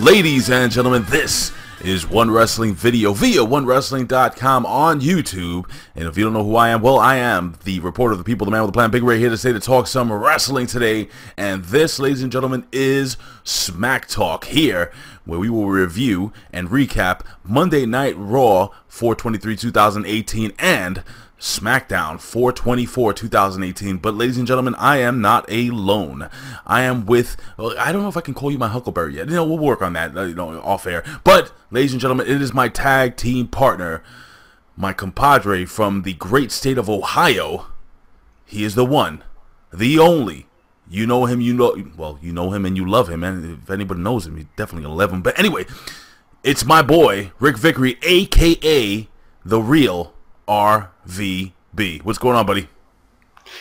Ladies and gentlemen, this is One Wrestling Video via OneWrestling.com on YouTube. And if you don't know who I am, well, I am the reporter of the people, the man with the plan, Big Ray, here to say to talk some wrestling today. And this, ladies and gentlemen, is Smacktalk, here where we will review and recap Monday Night Raw 4/23/2018 and Smackdown 4/24/2018. But ladies and gentlemen, I am not alone. I am with, well, I don't know if I can call you my Huckleberry yet. We'll work on that, off air. But ladies and gentlemen, it is my tag team partner, my compadre from the great state of Ohio. He is the one, the only. You know him, you know him and you love him. And if anybody knows him, he's definitely gonna love him. But anyway, it's my boy, Ric Vickery, a.k.a. The Real RVB. What's going on, buddy?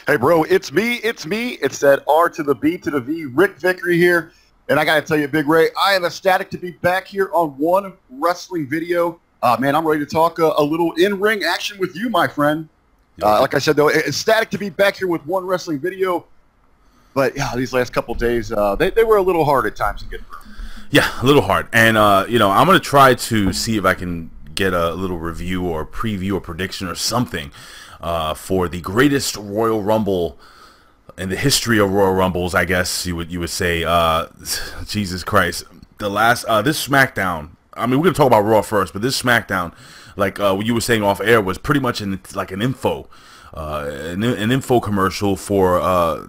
Hey, bro, it's me. It's that R to the B to the V, Ric Vickery here. And I got to tell you, Big Ray, I am ecstatic to be back here on One Wrestling Video. Man, I'm ready to talk a little in-ring action with you, my friend. Like I said, though, ecstatic to be back here with One Wrestling Video. But, yeah, these last couple days, they were a little hard at times to get through. Yeah, a little hard. And, I'm going to try to see if I can get a little review or preview or prediction or something for the greatest Royal Rumble in the history of Royal Rumbles, I guess you would say. Jesus Christ, the last this Smackdown. I mean, we're gonna talk about Raw first, but this Smackdown, like what you were saying off air, was pretty much like an info. An info commercial for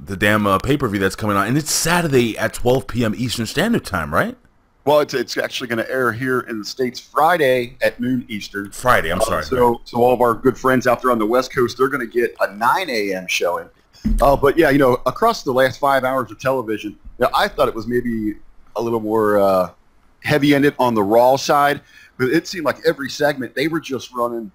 the damn pay-per-view that's coming out, and it's Saturday at 12 p.m. Eastern Standard Time, right? Well, it's actually going to air here in the States Friday at noon Eastern. Friday, I'm sorry. So all of our good friends out there on the West Coast, they're going to get a 9 a.m. showing. But, yeah, across the last 5 hours of television, I thought it was maybe a little more heavy-ended on the Raw side. But it seemed like every segment, they were just running,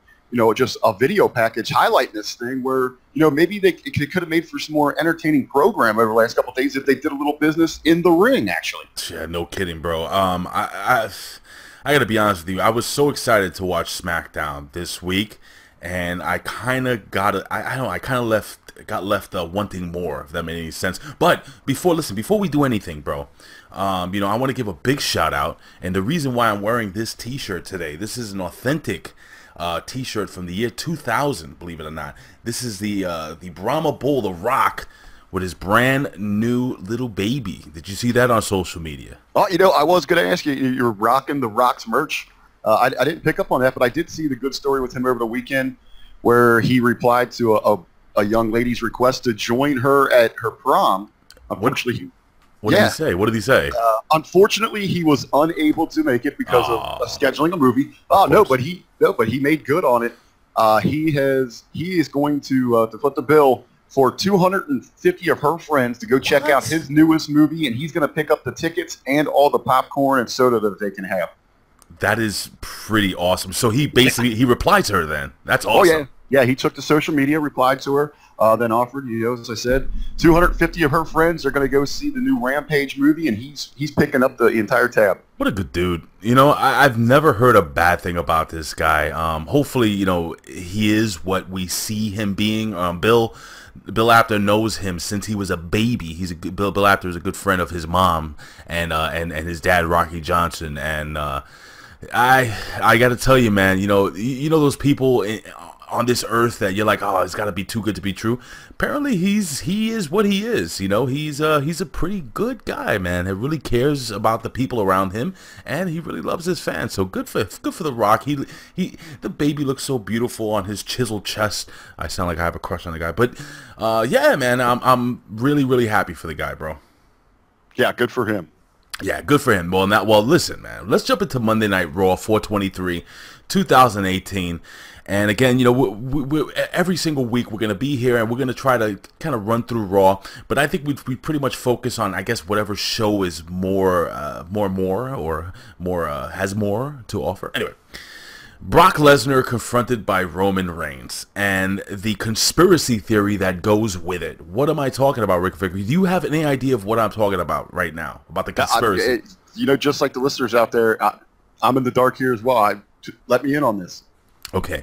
just a video package highlighting this thing where, maybe they could have made for some more entertaining program over the last couple of days if they did a little business in the ring, actually. Yeah, no kidding, bro. I got to be honest with you. I was so excited to watch SmackDown this week, and I kind of got left wanting more, if that made any sense. But before we do anything, bro, I want to give a big shout out, and the reason why I'm wearing this T-shirt today, this is an authentic T-shirt from the year 2000, believe it or not. This is the Brahma Bull, The Rock, with his brand new little baby. Did you see that on social media? Well, I was going to ask you, you're rocking The Rock's merch. I didn't pick up on that, but I did see the good story with him over the weekend where he replied to a young lady's request to join her at her prom. Unfortunately, What did he say? What did he say? Unfortunately, he was unable to make it because of scheduling a movie. But he made good on it. He is going to foot the bill for 250 of her friends to go check out his newest movie, and he's going to pick up the tickets and all the popcorn and soda that they can have. That is pretty awesome. So he basically he replied to her then. That's awesome. Oh yeah. He took to social media, replied to her. Then offered, as I said, 250 of her friends are going to go see the new Rampage movie, and he's picking up the entire tab. What a good dude. I've never heard a bad thing about this guy. Hopefully, he is what we see him being. Bill Apter knows him since he was a baby. Bill Apter is a good friend of his mom and his dad, Rocky Johnson. And I got to tell you, man, those people on this earth that you're like, oh, it's got to be too good to be true. Apparently, he is what he is. He's a pretty good guy, man. He really cares about the people around him, and he really loves his fans. So good for The Rock. The baby looks so beautiful on his chiseled chest. I sound like I have a crush on the guy, but yeah, man, I'm really, really happy for the guy, bro. Yeah, good for him. Yeah, good for him. Well, listen, man. Let's jump into Monday Night Raw 4/23/2018. And again, we every single week we're going to be here and we're going to try to kind of run through Raw. But I think we pretty much focus on, I guess, whatever show is has more to offer. Anyway, Brock Lesnar confronted by Roman Reigns and the conspiracy theory that goes with it. What am I talking about, Ric Vickery? Do you have any idea of what I'm talking about right now, about the conspiracy? Just like the listeners out there, I'm in the dark here as well. Let me in on this. Okay.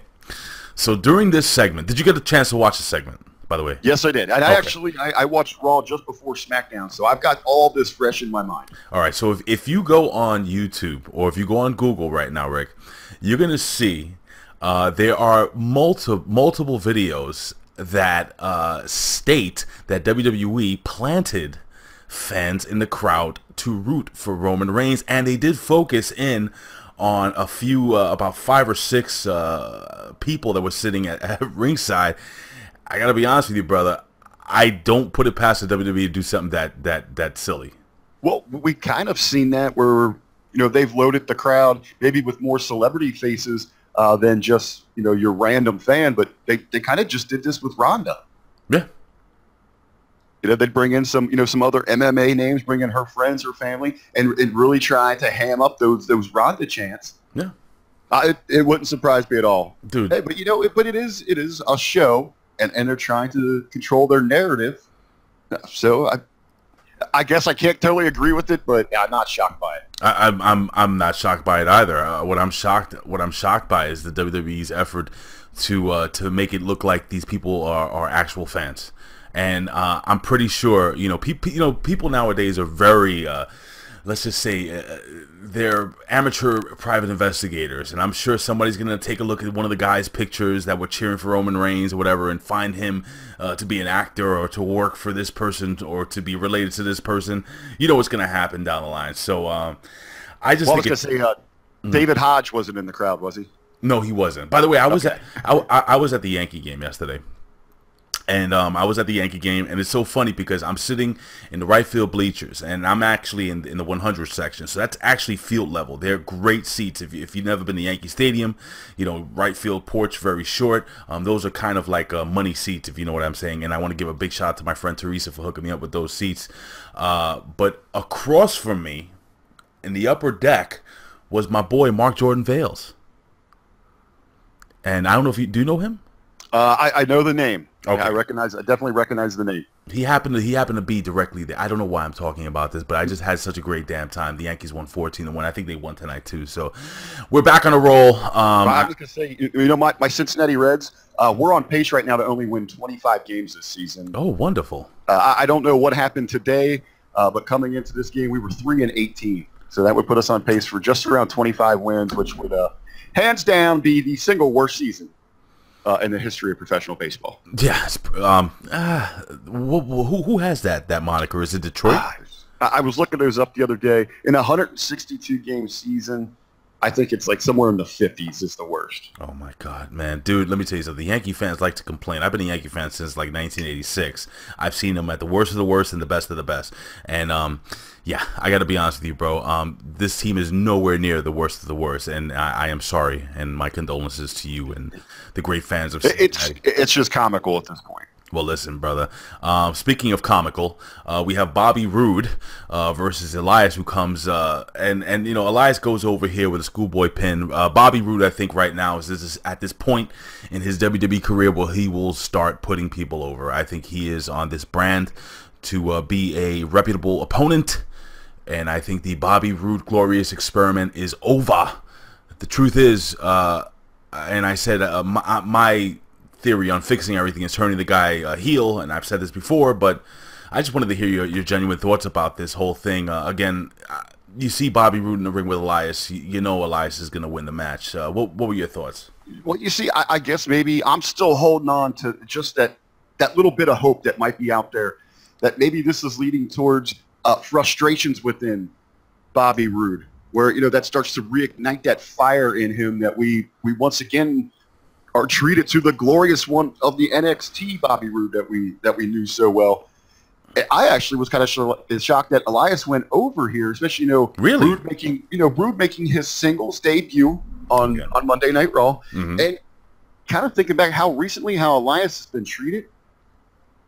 So during this segment, did you get a chance to watch the segment? by the way? Yes, I did. And Okay. I watched Raw just before SmackDown, so I've got all this fresh in my mind. All right, so if you go on YouTube or if you go on Google right now, Rick, you're going to see there are multiple videos that state that WWE planted fans in the crowd to root for Roman Reigns, and they did focus in on a few, about 5 or 6 people that were sitting at ringside. I gotta be honest with you, brother. I don't put it past the WWE to do something that silly. Well, we kind of seen that where they've loaded the crowd maybe with more celebrity faces than just your random fan, but they kind of just did this with Ronda. Yeah. They'd bring in some other MMA names, bring in her friends, her family, and really try to ham up those Ronda chants. Yeah. It wouldn't surprise me at all, dude. Hey, but but it is a show, and they're trying to control their narrative. So I guess I can't totally agree with it, but I'm not shocked by it. I'm not shocked by it either. What I'm shocked by is the WWE's effort to make it look like these people are actual fans. And I'm pretty sure people nowadays are very let's just say they're amateur private investigators, and I'm sure somebody's gonna take a look at one of the guys' pictures that were cheering for Roman Reigns or whatever and find him to be an actor or to work for this person or to be related to this person. You know what's gonna happen down the line. So I just think I was gonna say David Hodge wasn't in the crowd, was he? No, he wasn't. By the way, I was at the Yankee game yesterday. And I was at the Yankee game, and it's so funny because I'm sitting in the right field bleachers, and I'm actually in the 100 section, so that's actually field level. They're great seats. If you've never been to Yankee Stadium, right field porch, very short. Those are kind of like money seats, if you know what I'm saying. And I want to give a big shout out to my friend Teresa for hooking me up with those seats. But across from me, in the upper deck, was my boy Mark Jordan Vales. And I don't know if do you know him? I know the name. Okay. I definitely recognize the name. He happened to be directly there. I don't know why I'm talking about this, but I just had such a great damn time. The Yankees won 14-1. I think they won tonight too. So we're back on a roll. I was gonna say, my Cincinnati Reds, we're on pace right now to only win 25 games this season. Oh, wonderful. I don't know what happened today, but coming into this game, we were 3-18. So that would put us on pace for just around 25 wins, which would hands down be the single worst season in the history of professional baseball. Yeah. Who has that moniker? Is it Detroit? I was looking those up the other day. In a 162-game season, I think it's like somewhere in the 50s is the worst. Oh, my God, man. Dude, let me tell you something. The Yankee fans like to complain. I've been a Yankee fan since like 1986. I've seen them at the worst of the worst and the best of the best. And, yeah, I got to be honest with you, bro. This team is nowhere near the worst of the worst, and I am sorry, and my condolences to you and the great fans of Cincinnati. It's just comical at this point. Well, listen, brother. Speaking of comical, we have Bobby Roode versus Elias, who comes and Elias goes over here with a schoolboy pin. Bobby Roode, I think, right now is at this point in his WWE career where he will start putting people over. I think he is on this brand to be a reputable opponent. And I think the Bobby Roode glorious experiment is over. The truth is, and I said my theory on fixing everything is turning the guy heel, and I've said this before, but I just wanted to hear your genuine thoughts about this whole thing. Again, you see Bobby Roode in the ring with Elias. You know Elias is going to win the match. What were your thoughts? Well, you see, I guess maybe I'm still holding on to just that little bit of hope that might be out there, that maybe this is leading towards frustrations within Bobby Roode, where that starts to reignite that fire in him that we once again are treated to the glorious one of the NXT Bobby Roode that we knew so well. I actually was kind of shocked that Elias went over here, especially really Roode making his singles debut on Monday Night Raw, and kind of thinking back how Elias has been treated.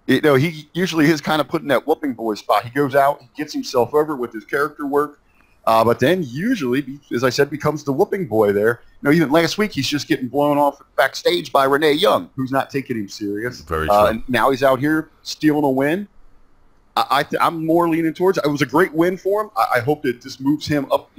He usually is kind of put in that whooping boy spot. He goes out, he gets himself over with his character work, but then usually, as I said, becomes the whooping boy there. Even last week, he's just getting blown off backstage by Renee Young, who's not taking him serious. Very true. And now he's out here stealing a win. I'm more leaning towards it. It was a great win for him. I hope that this moves him up.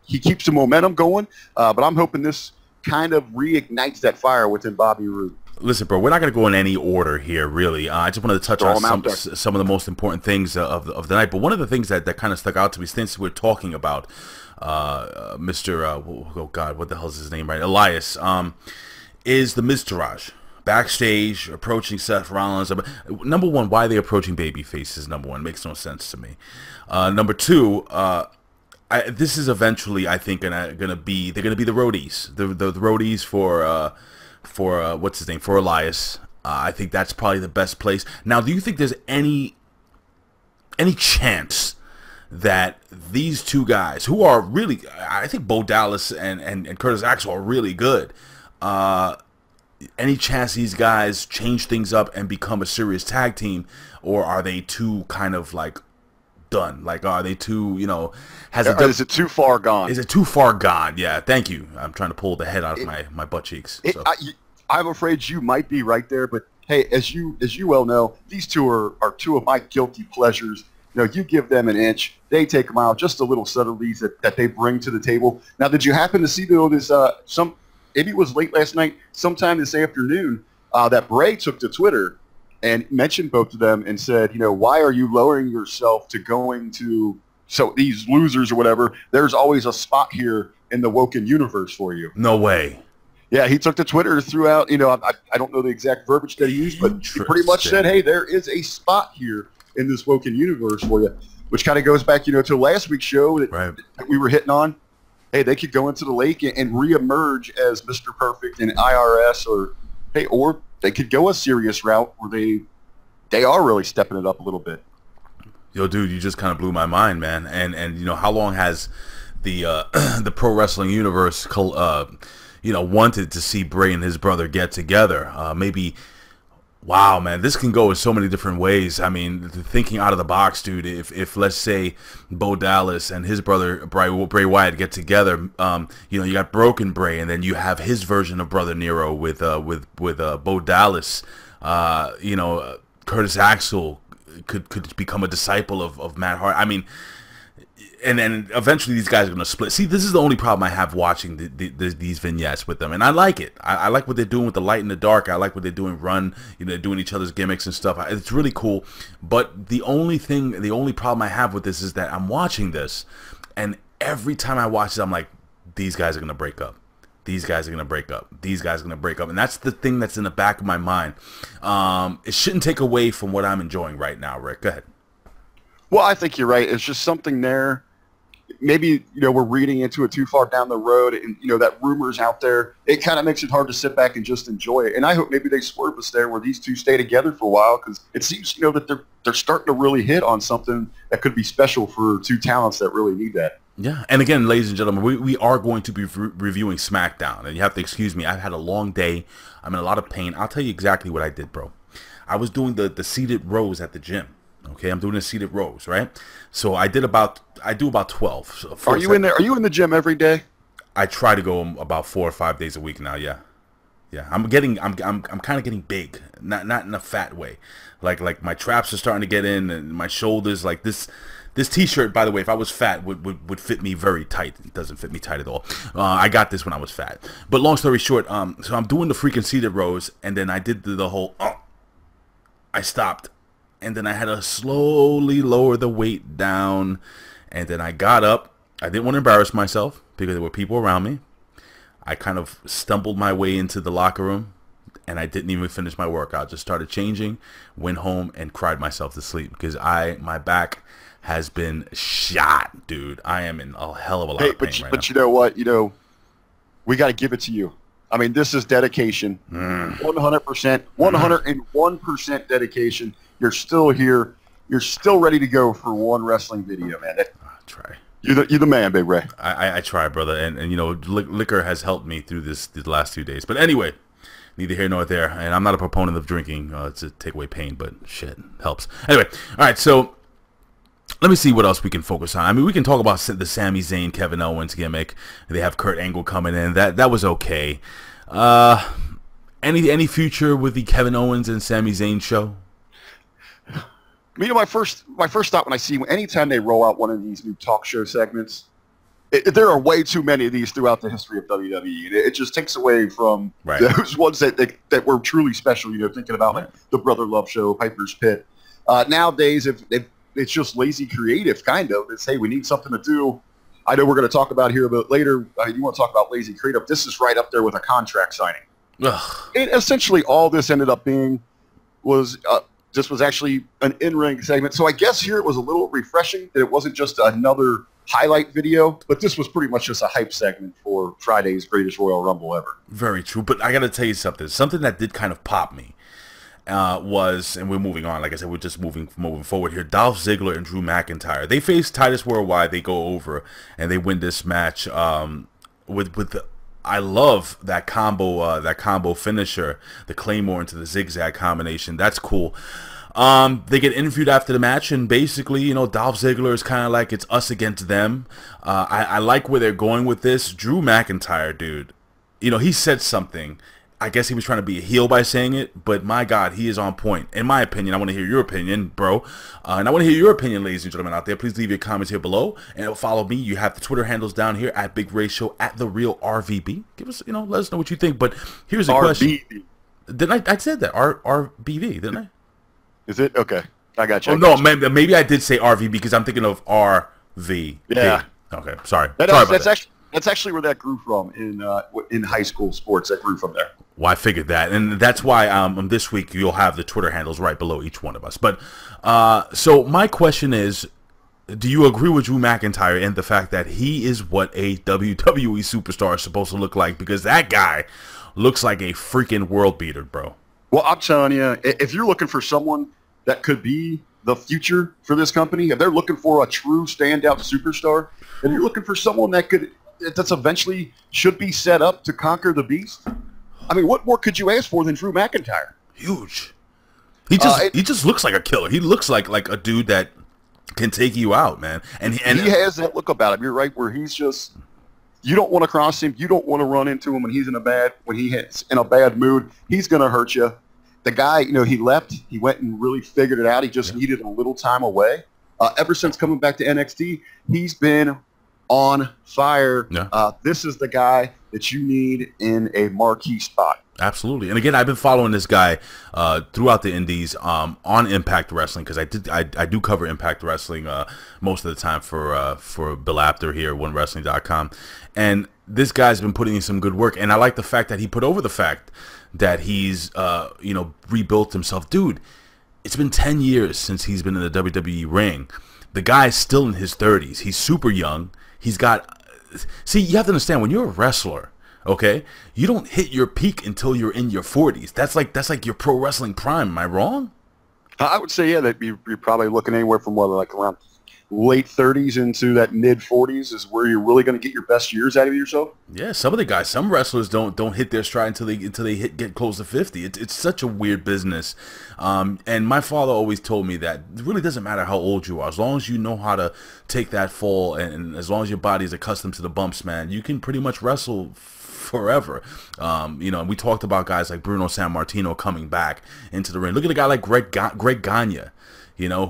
He keeps the momentum going, but I'm hoping this kind of reignites that fire within Bobby Roode. Listen, bro, we're not going to go in any order here, really. I just wanted to touch on some of the most important things of the night. But one of the things that kind of stuck out to me, since we're talking about Mr. Oh, God, what the hell is his name, right? Elias, is the Miztourage. Backstage, approaching Seth Rollins. Number one, why are they approaching babyface is number one. Makes no sense to me. Number two, this is eventually, I think, they're gonna be the roadies, the roadies for what's his name, for Elias. I think that's probably the best place. Now, do you think there's any chance that these two guys, who are really, I think Bo Dallas and Curtis Axel are really good, any chance these guys change things up and become a serious tag team, or are they too kind of like done? Like, are they too, you know, is it too far gone? Is it too far gone? Yeah, thank you. I'm trying to pull the head out of my butt cheeks. So. I'm afraid you might be right there, but hey, as you well know, these two are two of my guilty pleasures. You know, you give them an inch, they take a mile. Just a little subtleties that they bring to the table. Now, did you happen to see though this maybe it was late last night, sometime this afternoon, that Bray took to Twitter and mentioned both of them and said, you know, why are you lowering yourself to going to these losers or whatever? There's always a spot here in the Woken universe for you. No way. Yeah, he took to Twitter, threw out, you know, I don't know the exact verbiage that he used, but he pretty much said, hey, there is a spot here in this Woken universe for you, which kind of goes back, you know, to last week's show that we were hitting on. Hey, they could go into the lake and reemerge as Mr. Perfect and IRS, or they could go a serious route where they are really stepping it up a little bit. Yo, dude, you just kind of blew my mind, man. And you know, how long has the the pro wrestling universe you know, wanted to see Bray and his brother get together? Maybe, wow, man, this can go in so many different ways. I mean, thinking out of the box, dude. If let's say Bo Dallas and his brother Bray Wyatt get together, you know, you got Broken Bray, and then you have his version of Brother Nero with Bo Dallas. You know, Curtis Axel could become a disciple of Matt Hart. I mean. And then eventually these guys are going to split. See, this is the only problem I have watching these vignettes with them. And I like it. I like what they're doing with the light and the dark. I like what they're doing you know, they're doing each other's gimmicks and stuff. It's really cool. But the only problem I have with this is that I'm watching this, and every time I watch it, I'm like, these guys are going to break up. These guys are going to break up. These guys are going to break up. And that's the thing that's in the back of my mind. It shouldn't take away from what I'm enjoying right now, Rick. Go ahead. Well, I think you're right. It's just something there. Maybe, you know, we're reading into it too far down the road, and, you know, that rumor's out there. It kind of makes it hard to sit back and just enjoy it. And I hope maybe they swerve us there where these two stay together for a while, because it seems, you know, that they're starting to really hit on something that could be special for two talents that really need that. Yeah, and again, ladies and gentlemen, we are going to be reviewing Smackdown, and you have to excuse me. I've had a long day. I'm in a lot of pain. I'll tell you exactly what I did, bro. I was doing the seated rows at the gym. Okay, I'm doing the seated rows, right? So I do about 12. So are you in there? Are you in the gym every day? I try to go about 4 or 5 days a week now. Yeah, yeah. I'm kind of getting big, not in a fat way. Like my traps are starting to get in, and my shoulders. Like this T-shirt, by the way, if I was fat, would fit me very tight. It doesn't fit me tight at all. I got this when I was fat. But long story short, so I'm doing the freaking seated rows, and then I did the whole. I stopped. And then I had to slowly lower the weight down. And then I got up. I didn't want to embarrass myself because there were people around me. I kind of stumbled my way into the locker room. And I didn't even finish my workout. Just started changing, went home, and cried myself to sleep. Because my back has been shot, dude. I am in a hell of a lot of pain right now. But you know what? You know, we got to give it to you. I mean, this is dedication. 100%. 101% dedication. You're still here. You're still ready to go for one wrestling video, man. I'll try. You're the man, Big Ray. I try, brother. And you know, liquor has helped me through these last 2 days. But anyway, neither here nor there. And I'm not a proponent of drinking to take away pain, but shit, helps. Anyway, all right, so let me see what else we can focus on. I mean, we can talk about the Sami Zayn, Kevin Owens gimmick. They have Kurt Angle coming in. That was okay. Any future with the Kevin Owens and Sami Zayn show? You know, my first thought when I see anytime they roll out one of these new talk show segments, there are way too many of these throughout the history of WWE. It just takes away from those ones that were truly special. You know, thinking about like the Brother Love Show, Piper's Pit. Nowadays, if it's just lazy creative, kind of. It's, hey, we need something to do. I know we're going to talk about here a bit later. You want to talk about lazy creative. This is right up there with a contract signing. And essentially all this ended up being was this was actually an in-ring segment. So I guess here it was a little refreshing that it wasn't just another highlight video, but this was pretty much just a hype segment for Friday's Greatest Royal Rumble ever. Very true. But I got to tell you something. Something that did kind of pop me was, and we're moving on, like I said, we're just moving forward here. Dolph Ziggler and Drew McIntyre. They face Titus Worldwide. They go over, and they win this match with the... I love that combo finisher, the Claymore into the zigzag combination. That's cool. They get interviewed after the match, and basically, you know, Dolph Ziggler is kind of like it's us against them. I like where they're going with this. Drew McIntyre, dude, you know, he said something. I guess he was trying to be a heel by saying it, but my God, he is on point. In my opinion, I want to hear your opinion, bro. And I want to hear your opinion, ladies and gentlemen out there. Please leave your comments here below and follow me. You have the Twitter handles down here at Big Ray Show, at The Real RVB. Give us, you know, let us know what you think. But here's a question. Didn't I said that? RBV, didn't I? Is it? Okay. I got you. Oh, no, maybe I did say RV because I'm thinking of RV. Yeah. Okay, sorry. That's actually where that grew from in high school sports. That grew from there. Well, I figured that, and that's why this week you'll have the Twitter handles right below each one of us. But so my question is, do you agree with Drew McIntyre and the fact that he is what a WWE superstar is supposed to look like? Because that guy looks like a freaking world beater, bro. Well, I'm telling you, if you're looking for someone that could be the future for this company, if they're looking for a true standout superstar, if you're looking for someone that's eventually should be set up to conquer the beast, I mean, what more could you ask for than Drew McIntyre? Huge. He just looks like a killer. He looks like a dude that can take you out, man. And he has that look about him. You're right, where he's just, you don't want to cross him. You don't want to run into him when he's in a bad mood. He's going to hurt you. The guy, you know, he left. He went and really figured it out. He just needed a little time away. Ever since coming back to NXT, he's been on fire. Yeah. This is the guy that you need in a marquee spot. Absolutely. And again, I've been following this guy throughout the indies on Impact Wrestling, because I do cover Impact Wrestling most of the time for Bill Apter here at OneWrestling.com. And this guy's been putting in some good work, and I like the fact that he put over the fact that he's you know, rebuilt himself. Dude, it's been 10 years since he's been in the WWE ring. The guy's still in his 30s. He's super young. He's got, see, you have to understand, when you're a wrestler, okay, you don't hit your peak until you're in your 40s. That's like your pro wrestling prime. Am I wrong? I would say, yeah, that you're probably looking anywhere from what, like around late 30s into that mid 40s is where you're really going to get your best years out of yourself. Yeah, some wrestlers don't hit their stride until they get close to 50. It's such a weird business. And my father always told me that it really doesn't matter how old you are, as long as you know how to take that fall, and as long as your body's accustomed to the bumps, man, you can pretty much wrestle forever. You know, and we talked about guys like Bruno Sammartino coming back into the ring. Look at a guy like Greg Gagne. You know,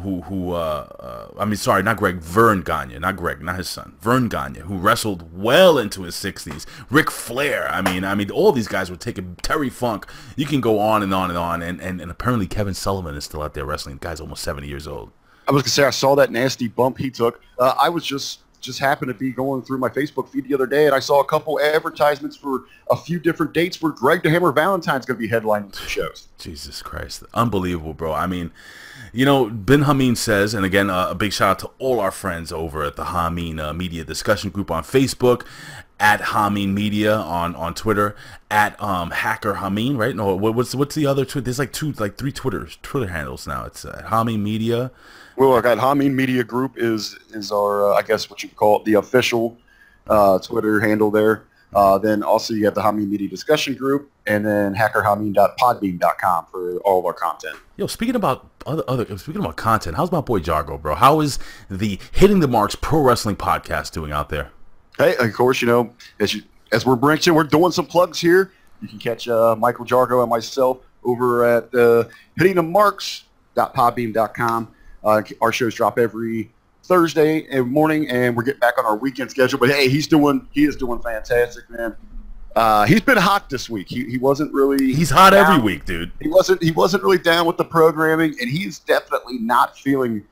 I mean, sorry, not Greg, Vern Gagne, not Greg, not his son, Vern Gagne, who wrestled well into his 60s. Ric Flair, I mean, all these guys were taking Terry Funk. You can go on and on and on, and apparently Kevin Sullivan is still out there wrestling. The guy's almost 70 years old. I was gonna say, I saw that nasty bump he took. I was just happened to be going through my Facebook feed the other day, and I saw a couple advertisements for a few different dates where Greg the Hammer Valentine's going to be headlining some shows. Jesus Christ. Unbelievable, bro. I mean, you know, Ben Hameen says, and again, a big shout out to all our friends over at the Hameen Media Discussion Group on Facebook, at Hameen Media on Twitter, at Hacker Hameen, right? No, what's the other Twitter? There's like three Twitter handles now. It's Hameen Media. Well, I got Hameen Media Group is our, I guess what you call it, the official Twitter handle there. Then also you have the Hameen Media Discussion Group, and then hackerhameen.podbean.com for all of our content. Yo, speaking about content, how's my boy Jargo, bro? How is the Hitting the Marks Pro Wrestling podcast doing out there? Hey, of course, you know, as we're branching, we're doing some plugs here. You can catch Michael Jargo and myself over at hittingthemarks.podbean.com. Our shows drop every Thursday morning, and we're getting back on our weekend schedule. But hey, he is doing fantastic, man. He's been hot this week. He wasn't really. He's hot down. every week, dude. He wasn't really down with the programming, and he's definitely not feeling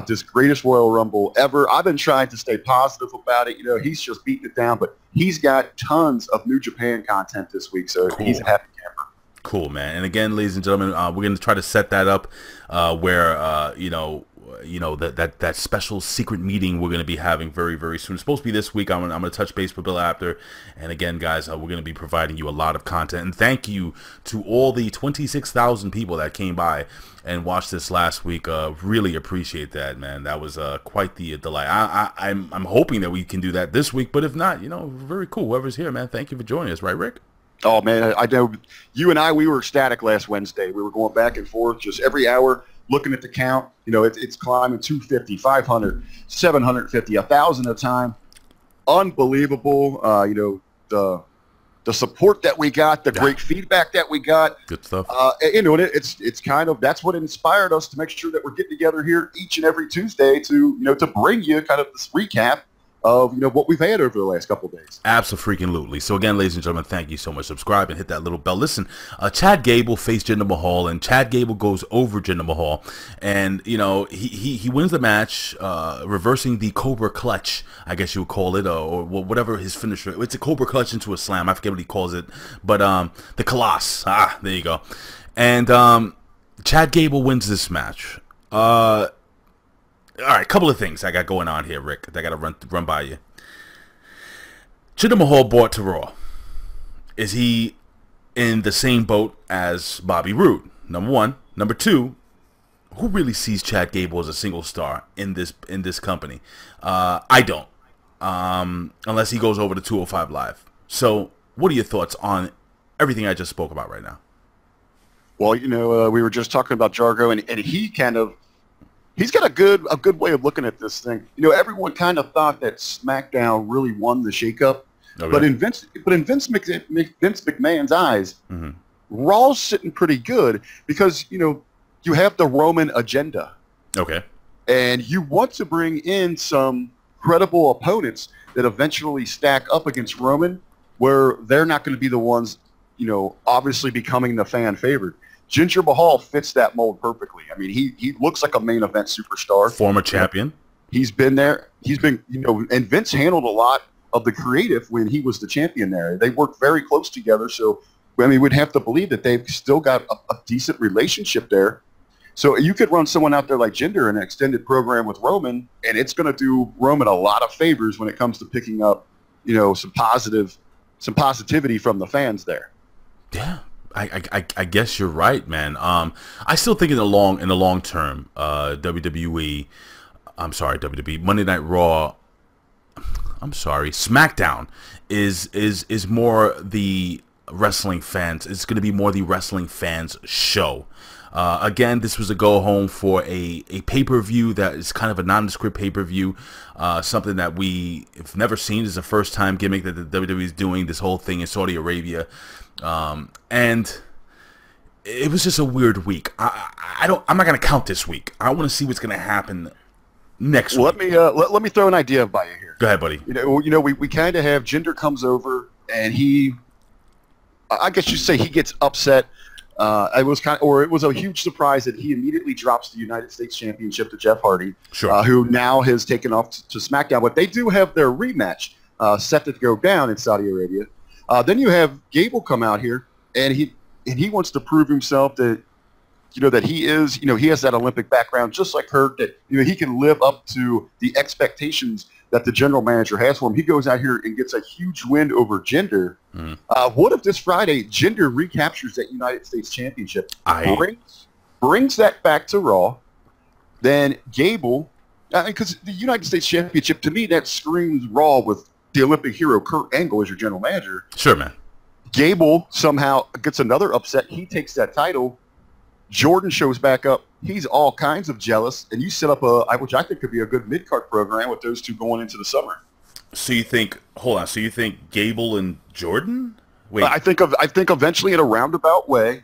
this greatest Royal Rumble ever. I've been trying to stay positive about it. You know, he's just beating it down, but he's got tons of New Japan content this week, so cool. He's a happy camper. Cool, man. And again, ladies and gentlemen, we're going to try to set that up where that special secret meeting we're going to be having very, very soon. It's supposed to be this week. I'm going to touch base with Bill after. And again, guys, we're going to be providing you a lot of content. And thank you to all the 26,000 people that came by and watched this last week. Really appreciate that, man. That was quite the delight. I'm hoping that we can do that this week. But if not, very cool. Whoever's here, man, thank you for joining us. Right, Rick? Oh, man, I know you and we were ecstatic last Wednesday. We were going back and forth just every hour, looking at the count. It's climbing 250, 500, 750, 1,000 a time. Unbelievable. The support that we got, the great feedback that we got. Good stuff. It's kind of, that's what inspired us to make sure that we're getting together here each and every Tuesday to bring you kind of this recap of what we've had over the last couple of days. Absolutely. So again, ladies and gentlemen, thank you so much. Subscribe and hit that little bell. Listen, Chad Gable faced Jinder Mahal, and Chad Gable goes over Jinder Mahal, and he wins the match, reversing the Cobra Clutch, I guess you would call it, or whatever his finisher. It's a Cobra Clutch into a slam. I forget what he calls it, but the Colossus. There you go. And Chad Gable wins this match. All right, a couple of things I got going on here, Rick, that I got to run by you. Jinder Mahal brought to Raw. Is he in the same boat as Bobby Roode? Number one. Number two, who really sees Chad Gable as a single star in this company? I don't, unless he goes over to 205 Live. So, what are your thoughts on everything I just spoke about right now? Well, we were just talking about Jargo, and he kind of. He's got a good way of looking at this thing. Everyone kind of thought that Smackdown really won the shakeup, okay. but in Vince McMahon's eyes, Raw's sitting pretty good because you have the Roman agenda. Okay. And you want to bring in some credible opponents that eventually stack up against Roman, where they're not going to be the ones, obviously becoming the fan favorite. Jinder Mahal fits that mold perfectly. I mean, he looks like a main event superstar. Former champion. He's been there. He's been, and Vince handled a lot of the creative when he was the champion there. They worked very close together. So, I mean, we'd have to believe that they've still got a decent relationship there. So you could run someone out there like Jinder in an extended program with Roman, and it's going to do Roman a lot of favors when it comes to picking up, some positivity from the fans there. Yeah. I guess you're right, man. I still think in the long term, WWE, Monday Night Raw, Smackdown is more the wrestling fans. It's going to be more the wrestling fans show. Again, this was a go home for a pay-per-view that is kind of a nondescript pay-per-view, something that we've never seen. This is the first time gimmick that the WWE is doing this whole thing in Saudi Arabia. And it was just a weird week. I'm not gonna count this week. I want to see what's gonna happen next week. Let me throw an idea by you here. Go ahead, buddy. We kind of have Jinder comes over and I guess you say he gets upset. It was a huge surprise that he immediately drops the United States Championship to Jeff Hardy, sure. Who now has taken off to SmackDown. But they do have their rematch set to go down in Saudi Arabia. Then you have Gable come out here, and he wants to prove himself that that he is he has that Olympic background just like Kurt, that he can live up to the expectations that the general manager has for him. He goes out here and gets a huge win over Jinder. What if this Friday Jinder recaptures that United States Championship, brings that back to Raw, then Gable, because the United States Championship to me that screams Raw with the Olympic hero Kurt Angle as your general manager. Sure, man. Gable somehow gets another upset. He takes that title. Jordan shows back up. He's all kinds of jealous, and you set up which I think could be a good mid-card program with those two going into the summer. So you think? Hold on. So you think Gable and Jordan? Wait. I think eventually in a roundabout way,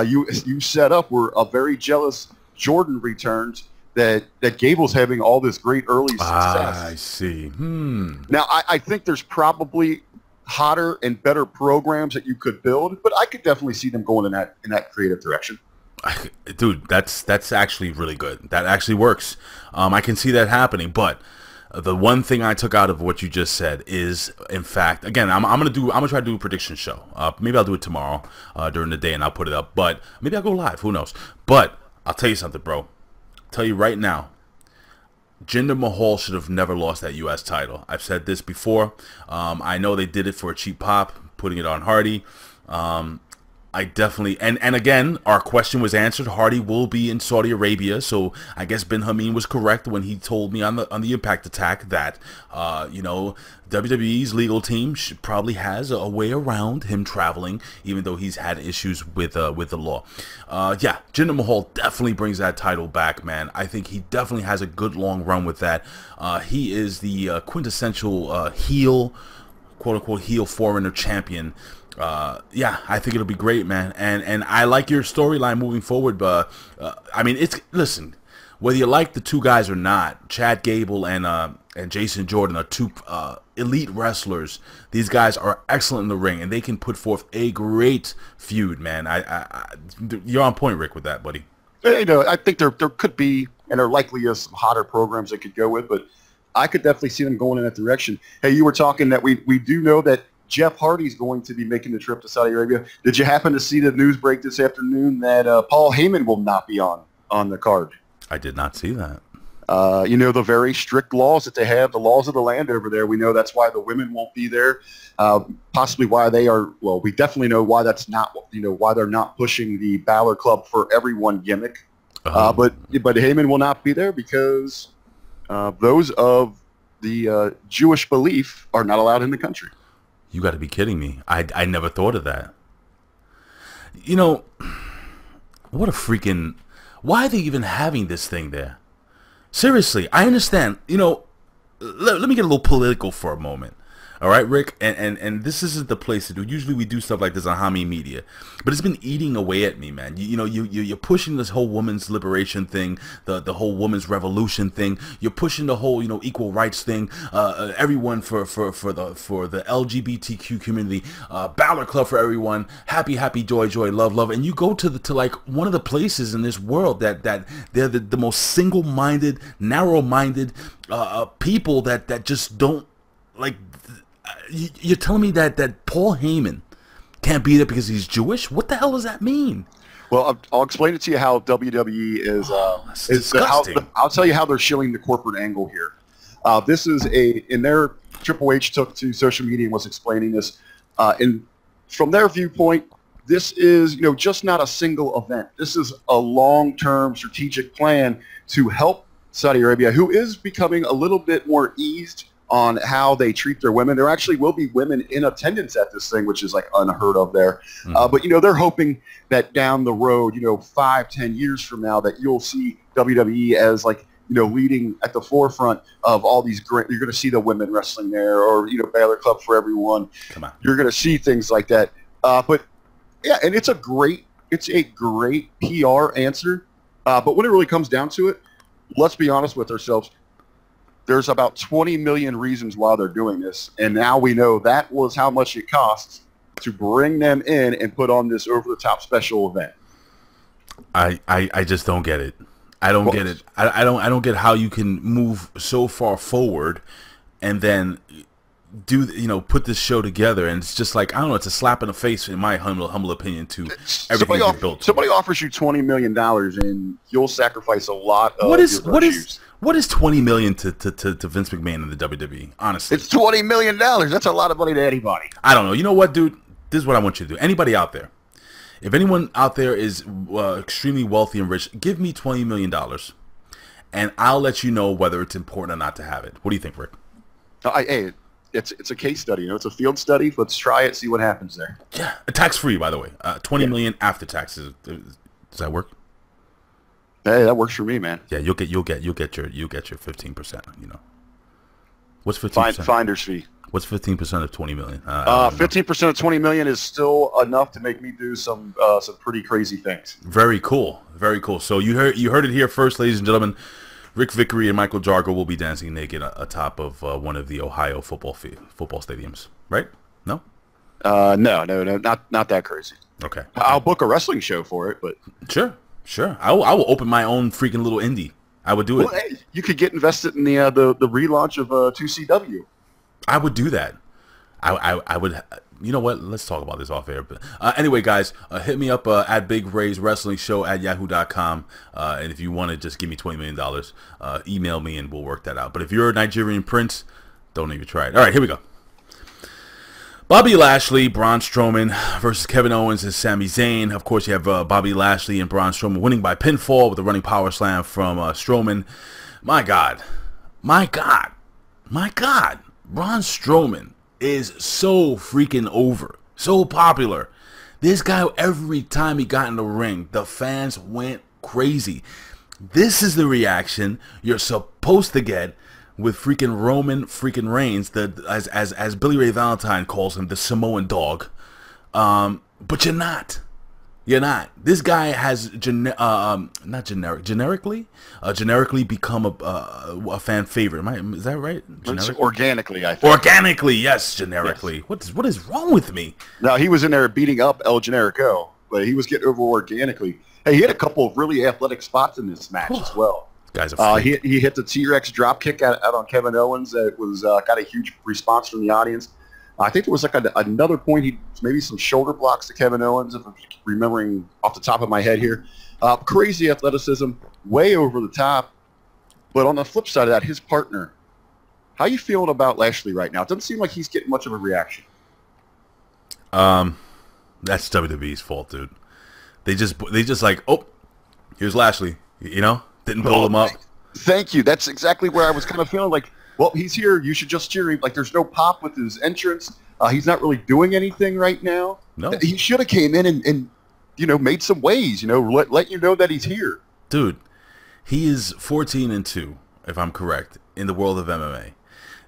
you set up where a very jealous Jordan returns that Gable's having all this great early success. I see. Now, I think there's probably hotter and better programs that you could build, but I could definitely see them going in that creative direction. Dude, that's actually really good. That actually works. I can see that happening, but the one thing I took out of what you just said is, in fact, again, I'm gonna try to do a prediction show. Maybe I'll do it tomorrow during the day, and I'll put it up. But maybe I'll go live. Who knows? But I'll tell you something, bro. I'll tell you right now, Jinder Mahal should have never lost that U.S. title. I've said this before. I know they did it for a cheap pop, putting it on Hardy. I definitely, and again, our question was answered. Hardy will be in Saudi Arabia, so I guess Ben Hameen was correct when he told me on the Impact Attack that, you know, WWE's legal team probably has a way around him traveling, even though he's had issues with the law. Yeah, Jinder Mahal definitely brings that title back, man. I think he definitely has a good long run with that. He is the quintessential heel, quote-unquote heel foreigner champion. Yeah, I think it'll be great, man, and I like your storyline moving forward. But I mean, listen, whether you like the two guys or not, Chad Gable and Jason Jordan are two elite wrestlers. These guys are excellent in the ring, and they can put forth a great feud, man. You're on point, Rick, with that, buddy. You know, I think there could be, and there likely is, some hotter programs they could go with, but I could definitely see them going in that direction. Hey, you were talking that we do know that Jeff Hardy's going to be making the trip to Saudi Arabia. Did you happen to see the news break this afternoon that Paul Heyman will not be on the card? I did not see that. You know, the very strict laws that they have, the laws of the land over there. We know that's why the women won't be there. Possibly why they are. Well, we definitely know why that's not. You know, why they're not pushing the Balor Club for everyone gimmick. But Heyman will not be there because those of the Jewish belief are not allowed in the country. You got to be kidding me. I never thought of that. You know, what a freaking... Why are they even having this thing there? Seriously, I understand. You know, let me get a little political for a moment. All right, Rick? And this isn't the place to do. Usually we do stuff like this on Hami Media. But it's been eating away at me, man. You know, you're pushing this whole women's liberation thing, the whole women's revolution thing. You're pushing the whole, you know, equal rights thing. Everyone for the LGBTQ community. Balor Club for everyone. Happy, happy, joy, joy, love, love. And you go to like one of the places in this world that they're the most single-minded, narrow-minded people that just don't, like... You're telling me that Paul Heyman can't be there because he's Jewish? What the hell does that mean? Well, I'll explain it to you how WWE is. That's disgusting. I'll tell you how they're shilling the corporate angle here. This is in their Triple H took to social media and was explaining this. And from their viewpoint, this is, you know, just not a single event. This is a long-term strategic plan to help Saudi Arabia, who is becoming a little bit more eased on how they treat their women. There actually will be women in attendance at this thing, which is like unheard of there. But, you know, they're hoping that down the road, you know, 5-10 years from now, that you'll see WWE as like, you know, leading at the forefront of all these great, you're going to see the women wrestling there, or, you know, Balor Club for everyone. Come on. You're going to see things like that. But yeah, and it's a great PR answer. But when it really comes down to it, let's be honest with ourselves. There's about 20 million reasons why they're doing this, and now we know that was how much it costs to bring them in and put on this over-the-top special event. I just don't get it. I don't get it. I don't get how you can move so far forward and then do, you know, put this show together, and it's just like, I don't know, it's a slap in the face, in my humble opinion, to everything you've built. Somebody offers you $20 million, and you'll sacrifice a lot of What is $20 million to Vince McMahon in the WWE? Honestly, it's $20 million. That's a lot of money to anybody. I don't know. You know what, dude? This is what I want you to do. Anybody out there, if anyone out there is extremely wealthy and rich, give me $20 million, and I'll let you know whether it's important or not to have it. What do you think, Rick? Hey, it's a case study. You know, it's a field study. Let's try it. See what happens there. Yeah, tax free, by the way. $20 million after taxes. Does that work? Hey, that works for me, man. Yeah, you'll get your 15%. You know, what's 15%? Finder's fee. What's 15% of 20 million? 15% of 20 million is still enough to make me do some pretty crazy things. Very cool, very cool. So you heard it here first, ladies and gentlemen. Ric Vickery and Michael Jargo will be dancing naked atop of one of the Ohio football stadiums, right? No? No, not that crazy. Okay. I'll book a wrestling show for it, but sure. I will open my own freaking little indie. I would do it. Well, hey, you could get invested in the relaunch of 2CW. I would do that. I would. You know what? Let's talk about this off air. But anyway, guys, hit me up at Big Ray's Wrestling Show at yahoo.com. And if you want to just give me $20 million, email me and we'll work that out. But if you're a Nigerian prince, don't even try it. All right, here we go. Bobby Lashley, Braun Strowman versus Kevin Owens and Sami Zayn. Of course, you have Bobby Lashley and Braun Strowman winning by pinfall with a running power slam from Strowman. My God. Braun Strowman is so freaking over. So popular. This guy, every time he got in the ring, the fans went crazy. This is the reaction you're supposed to get with freaking Roman freaking Reigns, as Billy Ray Valentine calls him, the Samoan dog. But you're not. You're not. This guy has generically become a fan favorite. Is that right? Organically, I think. Organically, yes, generically. Yes. What is wrong with me? Now, he was in there beating up El Generico, but he was getting over organically. Hey, he had a couple of really athletic spots in this match as well. Guys are he hit the T-Rex drop kick out on Kevin Owens. It was got a huge response from the audience. I think there was like another point. He maybe some shoulder blocks to Kevin Owens, if I'm remembering off the top of my head here. Crazy athleticism, way over the top. But on the flip side of that, his partner. How you feeling about Lashley right now? It doesn't seem like he's getting much of a reaction. That's WWE's fault, dude. They just like, oh, here's Lashley. You know, didn't build him up. Thank you. That's exactly where I was kind of feeling like, well, he's here. You should just cheer him. Like, there's no pop with his entrance. He's not really doing anything right now. No. He should have came in and made some waves. Let you know that he's here. Dude, he is 14-2, if I'm correct, in the world of MMA.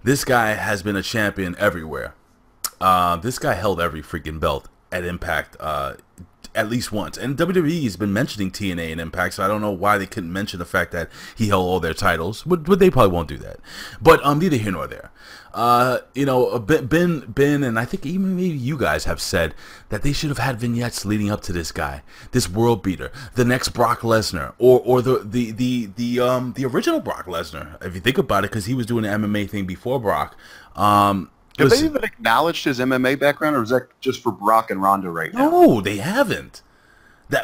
This guy has been a champion everywhere. This guy held every freaking belt at Impact at least once. And WWE has been mentioning TNA and Impact, so I don't know why they couldn't mention the fact that he held all their titles. But they probably won't do that. But neither here nor there. Ben, and I think even maybe you guys have said that they should have had vignettes leading up to this guy, this world beater, the next Brock Lesnar, or the original Brock Lesnar. If you think about it, because he was doing the MMA thing before Brock. Have they even acknowledged his MMA background, or is that just for Brock and Ronda right now? No, they haven't.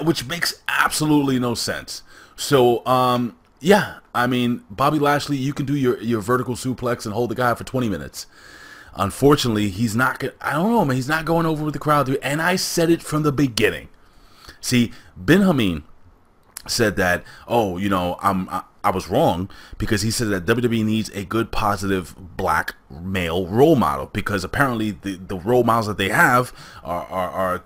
Which makes absolutely no sense. So, yeah, I mean, Bobby Lashley, you can do your vertical suplex and hold the guy for 20 minutes. Unfortunately, he's not. I don't know, man. He's not going over with the crowd, dude. And I said it from the beginning. See, Ben Hameen said that, oh, I was wrong, because he said that WWE needs a good, positive black male role model, because apparently the role models that they have are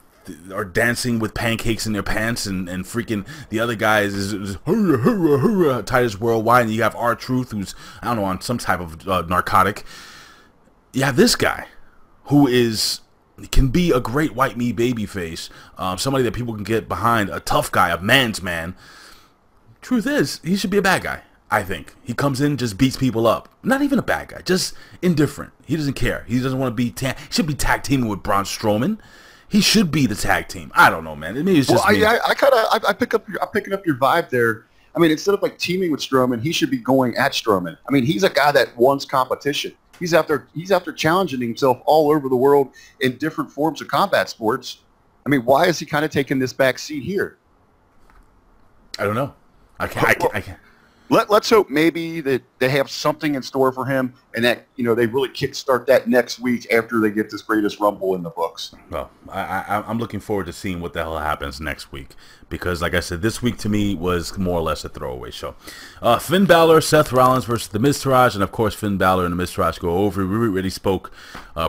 dancing with pancakes in their pants, and freaking the other guys is hurrah, hurrah, hurrah, Titus Worldwide, and you have R-Truth, who's, I don't know, on some type of narcotic. You have this guy who can be a great white meat babyface, somebody that people can get behind, a tough guy, a man's man. Truth is, he should be a bad guy, I think. He comes in, just beats people up. Not even a bad guy, just indifferent. He doesn't care. He doesn't want to be he should be tag teaming with Braun Strowman. He should be the tag team. I don't know, man. Maybe it's just me. I'm picking up your vibe there. I mean, instead of like teaming with Strowman, he should be going at Strowman. I mean, he's a guy that wants competition. He's after challenging himself all over the world in different forms of combat sports. I mean, why is he kind of taking this back seat here? I don't know. I can't. Let's hope maybe that they have something in store for him, and that they really kickstart that next week after they get this Greatest Rumble in the books. Well, I'm looking forward to seeing what the hell happens next week, because, like I said, this week to me was more or less a throwaway show. Finn Balor, Seth Rollins versus the Miztourage, and of course Finn Balor and the Miztourage go over. We already spoke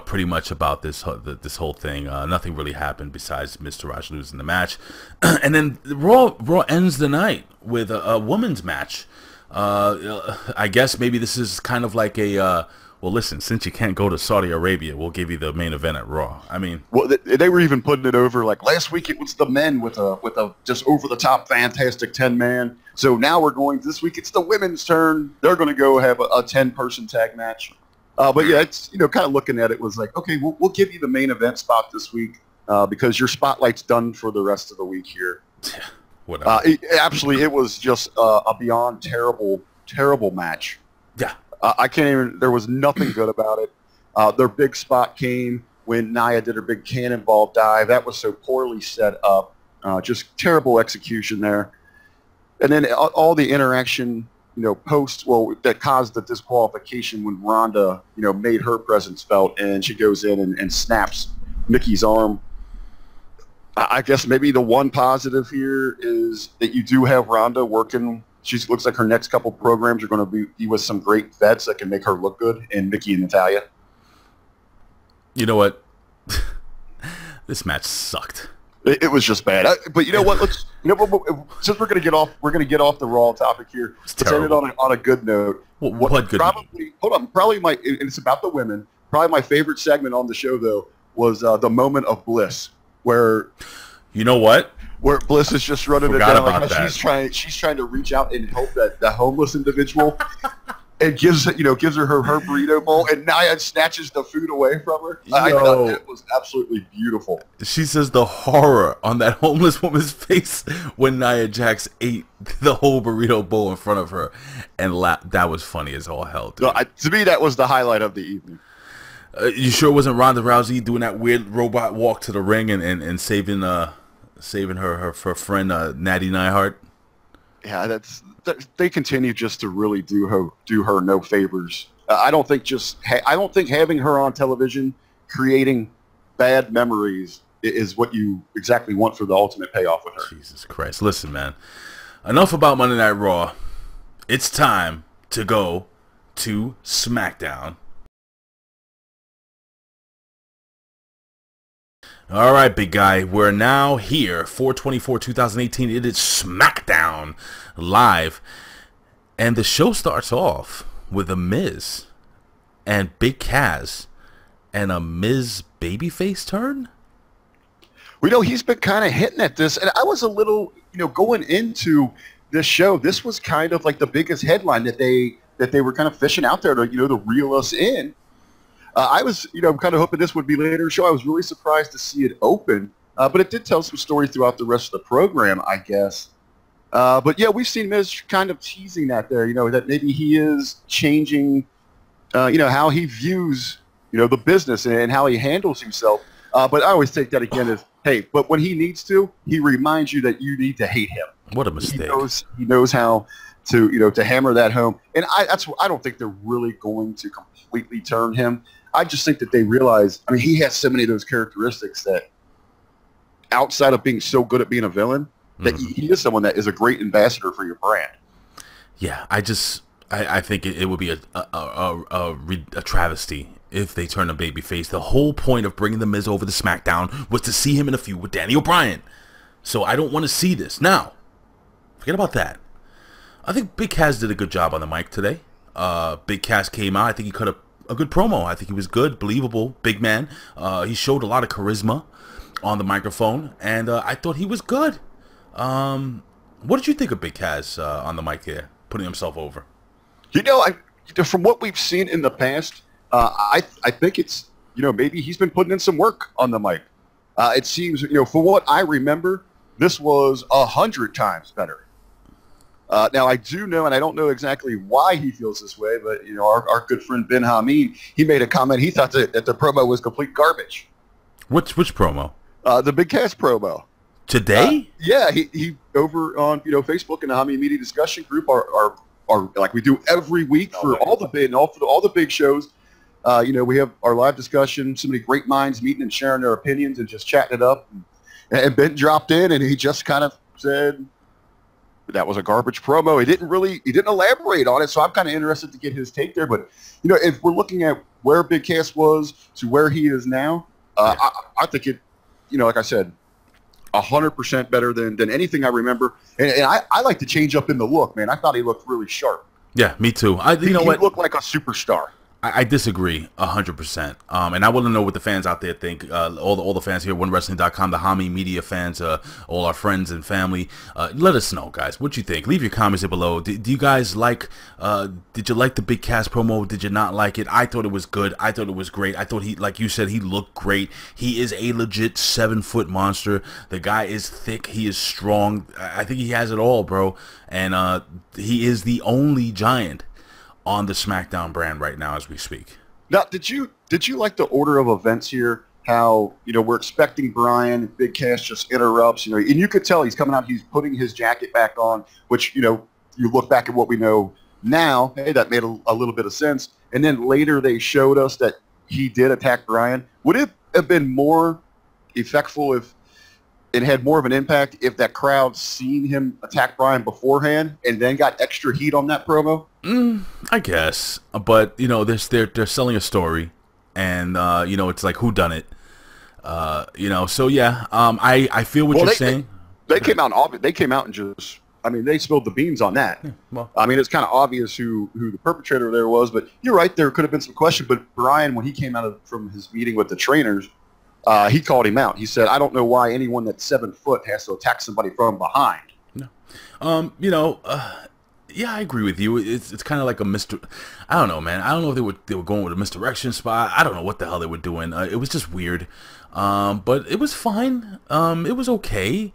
pretty much about this whole thing. Nothing really happened besides Miztourage losing the match, and then Raw ends the night with a women's match. I guess maybe this is kind of like a well, listen, since you can't go to Saudi Arabia, we'll give you the main event at Raw. I mean, well, they were even putting it over like last week. It was the men with a just over the top fantastic 10-man. So now this week it's the women's turn. They're going to go have a 10-person tag match. But yeah, it's kind of looking at it was like, okay, we'll give you the main event spot this week because your spotlight's done for the rest of the week here. Whatever. It was just a beyond terrible match. Yeah. I can't even. There was nothing good about it. Their big spot came when Nia did her big cannonball dive. That was so poorly set up. Just terrible execution there. And then all the interaction, that caused the disqualification when Ronda, made her presence felt, and she goes in and snaps Nikki's arm. I guess maybe the one positive here is that you do have Ronda working. She looks like her next couple programs are going to be with some great vets that can make her look good, and Nikki and Natalya. You know what? This match sucked. It was just bad. But you know what? Since we're going to get off the Raw topic here. Let's end it on a good note. What good? And it's about the women. Probably my favorite segment on the show though was the moment of Bliss, where you know what? Where Bliss is just running it down like she's trying to reach out and help that homeless individual, and gives her her burrito bowl, and Nia snatches the food away from her. I thought it was absolutely beautiful. She says the horror on that homeless woman's face when Nia Jax ate the whole burrito bowl in front of her, and that was funny as all hell. No, to me, that was the highlight of the evening. You sure it wasn't Ronda Rousey doing that weird robot walk to the ring and saving her friend Natty Neidhart? Yeah, they continue just to really do her no favors. I don't think having her on television creating bad memories is what you exactly want for the ultimate payoff with her. Jesus Christ! Listen, man. Enough about Monday Night Raw. It's time to go to Smackdown. All right, big guy. We're now here, 4/24/2018. It is Smackdown live, and the show starts off with a Miz and Big Cass and a Miz babyface turn. We know he's been kind of hitting at this, and I was a little, going into this show. This was kind of like the biggest headline that they were kind of fishing out there to, to reel us in. I was, kind of hoping this would be later in the show. I was really surprised to see it open, but it did tell some story throughout the rest of the program, I guess. But yeah, we've seen Miz kind of teasing that there, that maybe he is changing, how he views, the business and how he handles himself. But I always take that again as, hey, but when he needs to, he reminds you that you need to hate him. What a mistake. He knows how to, to hammer that home. And I don't think they're really going to completely turn him. I just think that they realize, he has so many of those characteristics that outside of being so good at being a villain, that he is someone that is a great ambassador for your brand. Yeah, I think it would be a travesty if they turn a babyface. The whole point of bringing the Miz over to SmackDown was to see him in a feud with Danny O'Brien. So I don't want to see this. Now, forget about that. I think Big Cass did a good job on the mic today. Big Cass came out. I think he cut a good promo. I think he was good, believable, big man. He showed a lot of charisma on the microphone, and I thought he was good. What did you think of Big Cass on the mic here, putting himself over? From what we've seen in the past, I think it's, maybe he's been putting in some work on the mic. It seems, for what I remember, this was 100 times better. Now, I do know, and I don't know exactly why he feels this way, but, our good friend Ben Hameen, he made a comment. He thought that the promo was complete garbage. Which promo? The Big Cass promo. Today? Yeah, he over on, Facebook and the Hameen Media Discussion Group are like we do every week for all the big shows. We have our live discussion, so many great minds meeting and sharing their opinions and just chatting it up. And Ben dropped in, and he just kind of said that was a garbage promo. He didn't elaborate on it, so I'm kind of interested to get his take there. But, if we're looking at where Big Cass was to where he is now, I think it, like I said, 100% better than anything I remember. And I like to change up in the look, man. I thought he looked really sharp. Yeah, me too. He looked like a superstar. I disagree 100%. And I want to know what the fans out there think. All the fans here at OneWrestling.com, the Hami Media fans, all our friends and family. Let us know, guys. What you think? Leave your comments here below. Do you guys like? Did you like the Big Cass promo? Did you not like it? I thought it was good. I thought it was great. I thought he, like you said, he looked great. He is a legit 7-foot monster. The guy is thick. He is strong. I think he has it all, bro. And he is the only giant on the Smackdown brand right now as we speak. Now, did you like the order of events here? How, we're expecting Brian, Big Cass just interrupts, and you could tell he's coming out, he's putting his jacket back on, which, you look back at what we know now, hey, that made a little bit of sense. And then later they showed us that he did attack Brian. Would it have been more effectful if it had more of an impact if that crowd seen him attack Brian beforehand and then got extra heat on that promo? I guess, but they're selling a story, and it's like who done it, So yeah, I feel what you're saying. They came out and just, they spilled the beans on that. Yeah, well, it's kind of obvious who the perpetrator there was, but you're right, there could have been some question. But Brian, when he came out from his meeting with the trainers, he called him out. He said, "I don't know why anyone that's 7 foot has to attack somebody from behind." No, yeah, I agree with you. It's kind of like a I don't know, man. I don't know if they were going with a misdirection spot. I don't know what the hell they were doing. It was just weird. But it was fine. It was okay.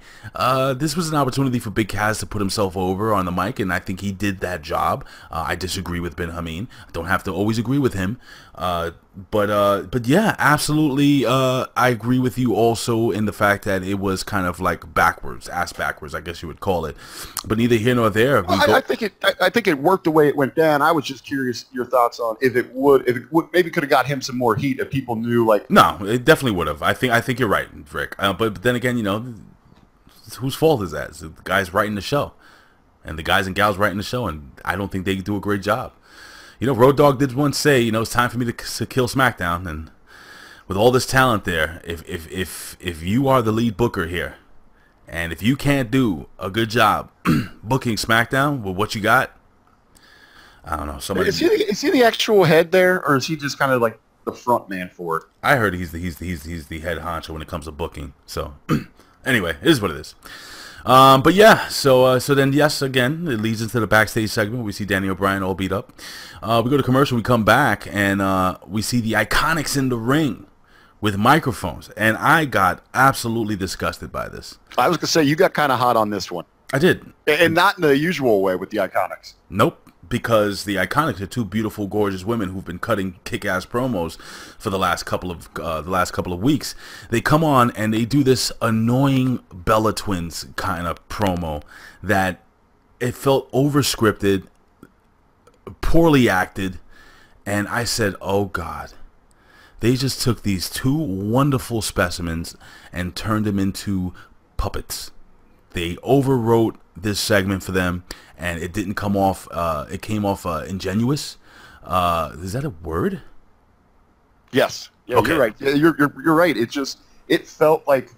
This was an opportunity for Big Cass to put himself over on the mic, and I think he did that job. I disagree with Ben Hameen. I don't have to always agree with him. But yeah, absolutely. I agree with you also in the fact that it was kind of like ass backwards, I guess you would call it. But neither here nor there. I think it worked the way it went down. I was just curious your thoughts on if it would maybe could have got him some more heat if people knew, like. No, it definitely would have. I think you're right, Rick. But then again, whose fault is that? It's the guys writing the show, and the guys and gals writing the show, and I don't think they do a great job. Road Dogg did once say, it's time for me to kill SmackDown, and with all this talent there, if you are the lead booker here, and if you can't do a good job booking SmackDown with what you got, I don't know. Is he the actual head there, or is he just kind of like the front man for it? I heard he's the head honcho when it comes to booking. So anyway, it is what it is. But yeah, so then yes, again, it leads into the backstage segment. We see Danny O'Brien all beat up. We go to commercial. We come back and we see the Iconics in the ring with microphones, and I got absolutely disgusted by this. I was gonna say you got kind of hot on this one. I did, and not in the usual way with the Iconics. Nope. Because the Iconics are two beautiful, gorgeous women who've been cutting kick-ass promos for the last couple of weeks. They come on and they do this annoying Bella Twins kind of promo that it felt over-scripted, poorly acted, and I said, "Oh God." They just took these two wonderful specimens and turned them into puppets. They overwrote this segment for them, and it didn't come off. It came off ingenuous. Is that a word? Yes. Yeah, okay. You're right. Yeah, you're right. It felt like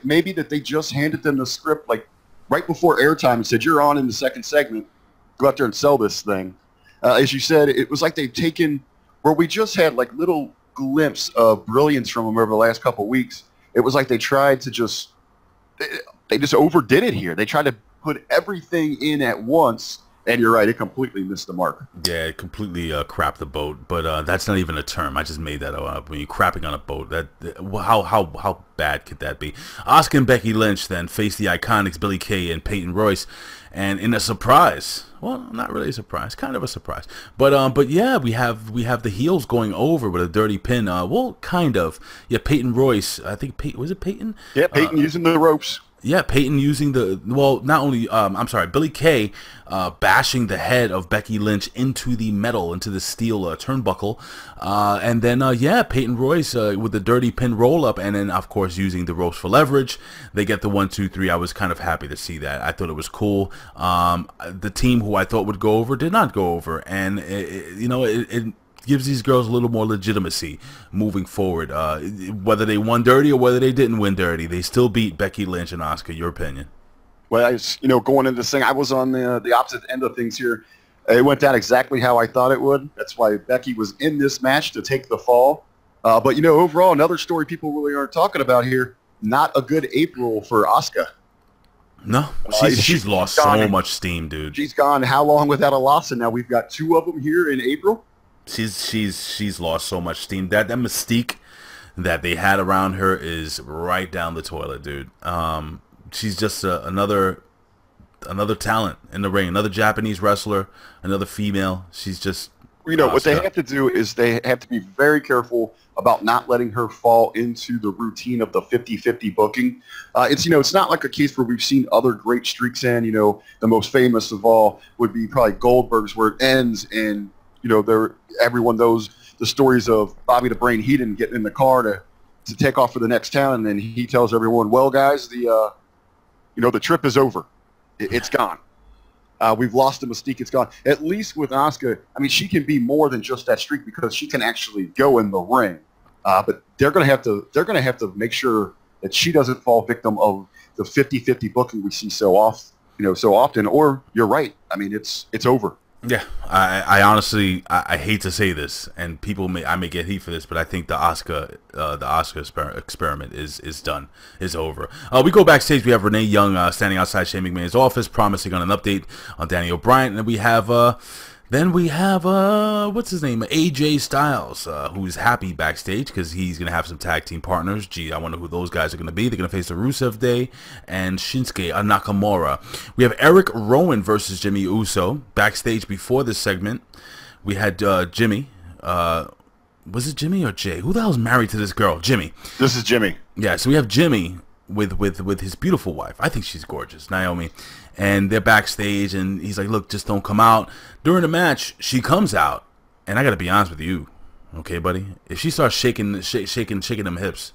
maybe that they just handed them the script like right before airtime and said, "You're on in the second segment. Go out there and sell this thing." As you said, it was like they've taken where we just had like little glimpse of brilliance from them over the last couple of weeks. It was like they tried to they just overdid it here. They tried to put everything in at once, and you're right, it completely missed the mark. Yeah, it completely crapped the boat, but that's not even a term. I just made that up. When you're crapping on a boat, how bad could that be? Asuka and Becky Lynch then face the Iconics, Billie Kay and Peyton Royce, and in a surprise, well, not really a surprise, kind of a surprise, but yeah, we have the heels going over with a dirty pin. Well, kind of. Yeah, Peyton Royce. I think was it Peyton? Yeah, Peyton using the ropes. Yeah, Peyton using not only, Billie Kay bashing the head of Becky Lynch into the steel turnbuckle. And then, Peyton Royce with the dirty pin roll-up, and then, of course, using the ropes for leverage. They get the 1, 2, 3. I was kind of happy to see that. I thought it was cool. The team who I thought would go over did not go over, and, it gives these girls a little more legitimacy moving forward. Whether they won dirty or whether they didn't win dirty, they still beat Becky Lynch and Asuka. Your opinion? Well, going into this thing, I was on the opposite end of things here. It went down exactly how I thought it would. That's why Becky was in this match to take the fall. But, overall, another story people really aren't talking about here, not a good April for Asuka. No, she's lost so much steam, dude. She's gone how long without a loss, and now we've got 2 of them here in April. She's lost so much steam. That mystique that they had around her is right down the toilet, dude. She's just another talent in the ring, another Japanese wrestler, another female. She's just what they have to do is they have to be very careful about not letting her fall into the routine of the 50-50 booking. It's not like a case where we've seen other great streaks in. The most famous of all would be probably Goldberg's, where it ends and everyone knows the stories of Bobby the Brain Heenan getting in the car to take off for the next town, and then he tells everyone, "Well, guys, the trip is over. It's gone. We've lost the mystique. It's gone." At least with Asuka, she can be more than just that streak because she can actually go in the ring. But they're going to have to make sure that she doesn't fall victim of the 50-50 booking we see so often. Or you're right. It's over. Yeah, I honestly hate to say this, and I may get heat for this, but I think the Asuka experiment is done, is over. We go backstage. We have Renee Young standing outside Shane McMahon's office, promising on an update on Daniel Bryan, and we have what's his name, AJ Styles, who's happy backstage because he's gonna have some tag team partners. Gee, I wonder who those guys are gonna be. They're gonna face the Rusev Day and Shinsuke Nakamura. We have Erick Rowan versus Jimmy Uso backstage. Before this segment, we had Jimmy. Was it Jimmy or Jay? Who the hell's married to this girl? Jimmy. This is Jimmy. Yeah, so we have Jimmy with his beautiful wife. I think she's gorgeous, Naomi. And they're backstage, and he's like, "Look, just don't come out." During the match, she comes out, and I gotta be honest with you, okay, buddy? If she starts shaking them hips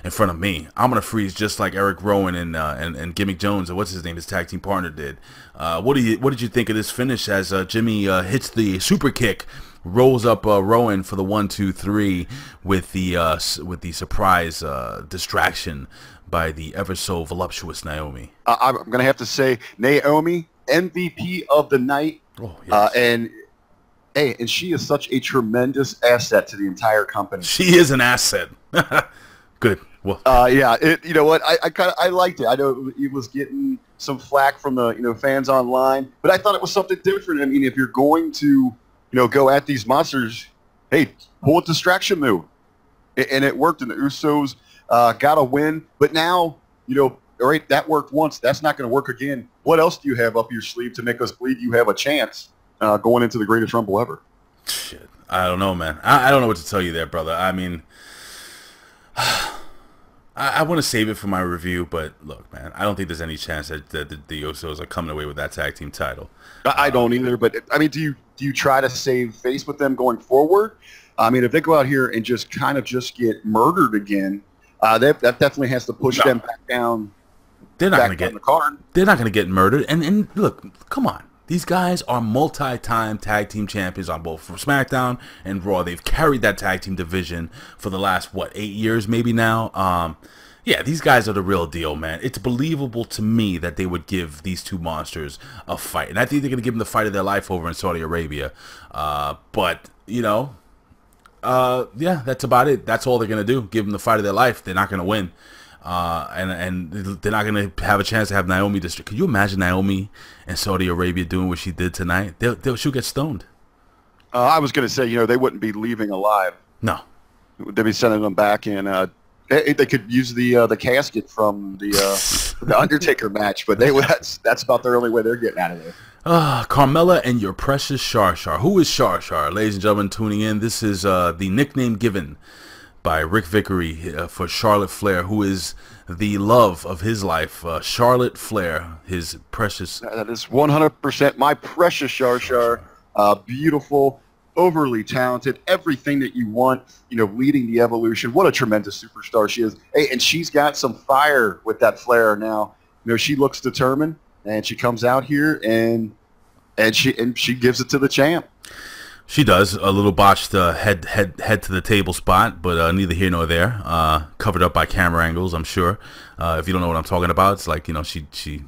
in front of me, I'm gonna freeze just like Erick Rowan and Gimmick Jones, or what's his name, his tag team partner did. What did you think of this finish as Jimmy hits the super kick, rolls up Rowan for the 1-2-3 with the surprise distraction by the ever so voluptuous Naomi? I'm going to have to say Naomi, MVP of the night. Oh, yes. And she is such a tremendous asset to the entire company. She is an asset. Good. Well, yeah. You know what? I liked it. I know it was getting some flack from the fans online, but I thought it was something different. If you're going to go at these monsters, hey, pull a distraction move, and it worked. And the Usos got a win, but now, all right, that worked once. That's not going to work again. What else do you have up your sleeve to make us believe you have a chance going into the greatest Rumble ever? Shit, I don't know, man. I don't know what to tell you there, brother. I want to save it for my review, but look, man, I don't think there's any chance that the Usos are coming away with that tag team title. I don't either, but do you try to save face with them going forward? If they go out here and just get murdered again, that definitely has to push them back down. They're not going to get the card. They're not going to get murdered. And look, come on. These guys are multi-time tag team champions on both for Smackdown and Raw. They've carried that tag team division for the last 8 years maybe now. Yeah, these guys are the real deal, man. It's believable to me that they would give these two monsters a fight, and I think they're going to give them the fight of their life over in Saudi Arabia. But yeah, that's about it. That's all they're going to do. Give them the fight of their life. They're not going to win. And they're not going to have a chance to have Naomi. Can you imagine Naomi in Saudi Arabia doing what she did tonight? She'll get stoned. I was going to say, they wouldn't be leaving alive. No. They'd be sending them back in. They could use the casket from the Undertaker match, but that's about the only way they're getting out of there. Carmella and your precious Shar Shar. Who is Shar Shar? Ladies and gentlemen tuning in, this is the nickname given by Ric Vickery for Charlotte Flair, who is the love of his life. Charlotte Flair, his precious... That is 100% my precious Shar Shar. Beautiful, overly talented, everything that you want, leading the evolution. What a tremendous superstar she is. Hey, and she's got some fire with that Flair now. She looks determined, and she comes out here and she gives it to the champ. She does. A little botched head to the table spot, but neither here nor there. Covered up by camera angles, I'm sure. If you don't know what I'm talking about, it's like, she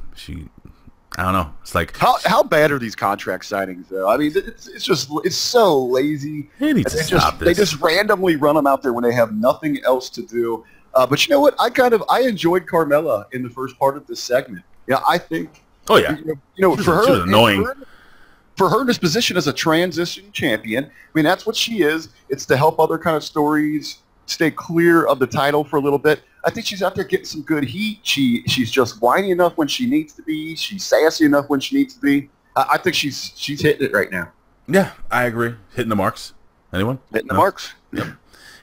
I don't know. It's like how bad are these contract signings though? I mean, it's so lazy. They need to stop this. They just randomly run them out there when they have nothing else to do. But you know what? I enjoyed Carmella in the first part of this segment. Yeah, I think. Oh yeah. For her, annoying. For her in this position as a transition champion, I mean that's what she is. It's to help other kind of stories stay clear of the title for a little bit. I think she's out there getting some good heat. She's just whiny enough when she needs to be. She's sassy enough when she needs to be. I think she's hitting it right now. Yeah, I agree. Hitting the marks. Anyone? Hitting the marks. Yep.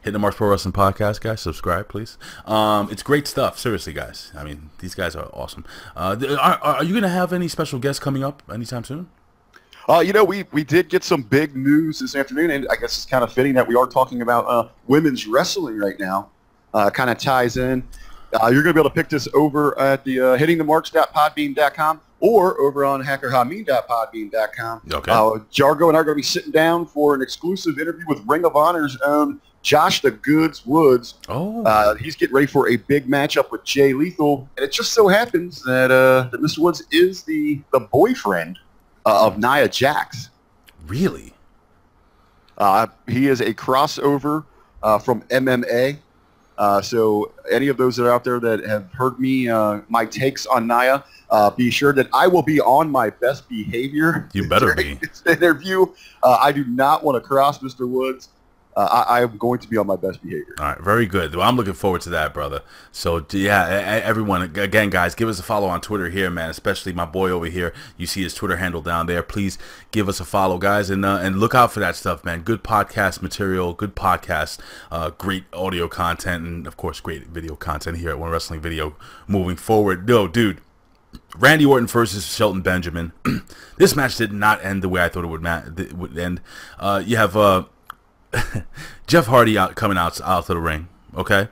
Hitting the Marks Pro Wrestling Podcast, guys. Subscribe, please. It's great stuff. Seriously, guys. I mean, these guys are awesome. Are you going to have any special guests coming up anytime soon? We did get some big news this afternoon, and I guess it's kind of fitting that we are talking about women's wrestling right now. Kind of ties in. You're going to be able to pick this over at the hittingthemarks.podbean.com or over on hackerhameen.podbean.com. Okay. Jargo and I are going to be sitting down for an exclusive interview with Ring of Honor's own Josh the Goods Woods. Oh. He's getting ready for a big matchup with Jay Lethal, and it just so happens that Mr. Woods is the boyfriend of Nia Jax. Really? He is a crossover from MMA. So any of those that are out there that have heard me, my takes on Nia, be sure that I will be on my best behavior. You better be. This interview. I do not want to cross Mr. Woods. I am going to be on my best behavior. All right, very good. Well, I'm looking forward to that, brother. So, yeah, everyone, again, guys, give us a follow on Twitter here, man, especially my boy over here. You see his Twitter handle down there. Please give us a follow, guys, and look out for that stuff, man. Good podcast material, good podcast, great audio content, and, of course, great video content here at One Wrestling Video moving forward. No, dude. Randy Orton versus Shelton Benjamin. This match did not end the way I thought it would end. You have Jeff Hardy coming out to the ring. Okay,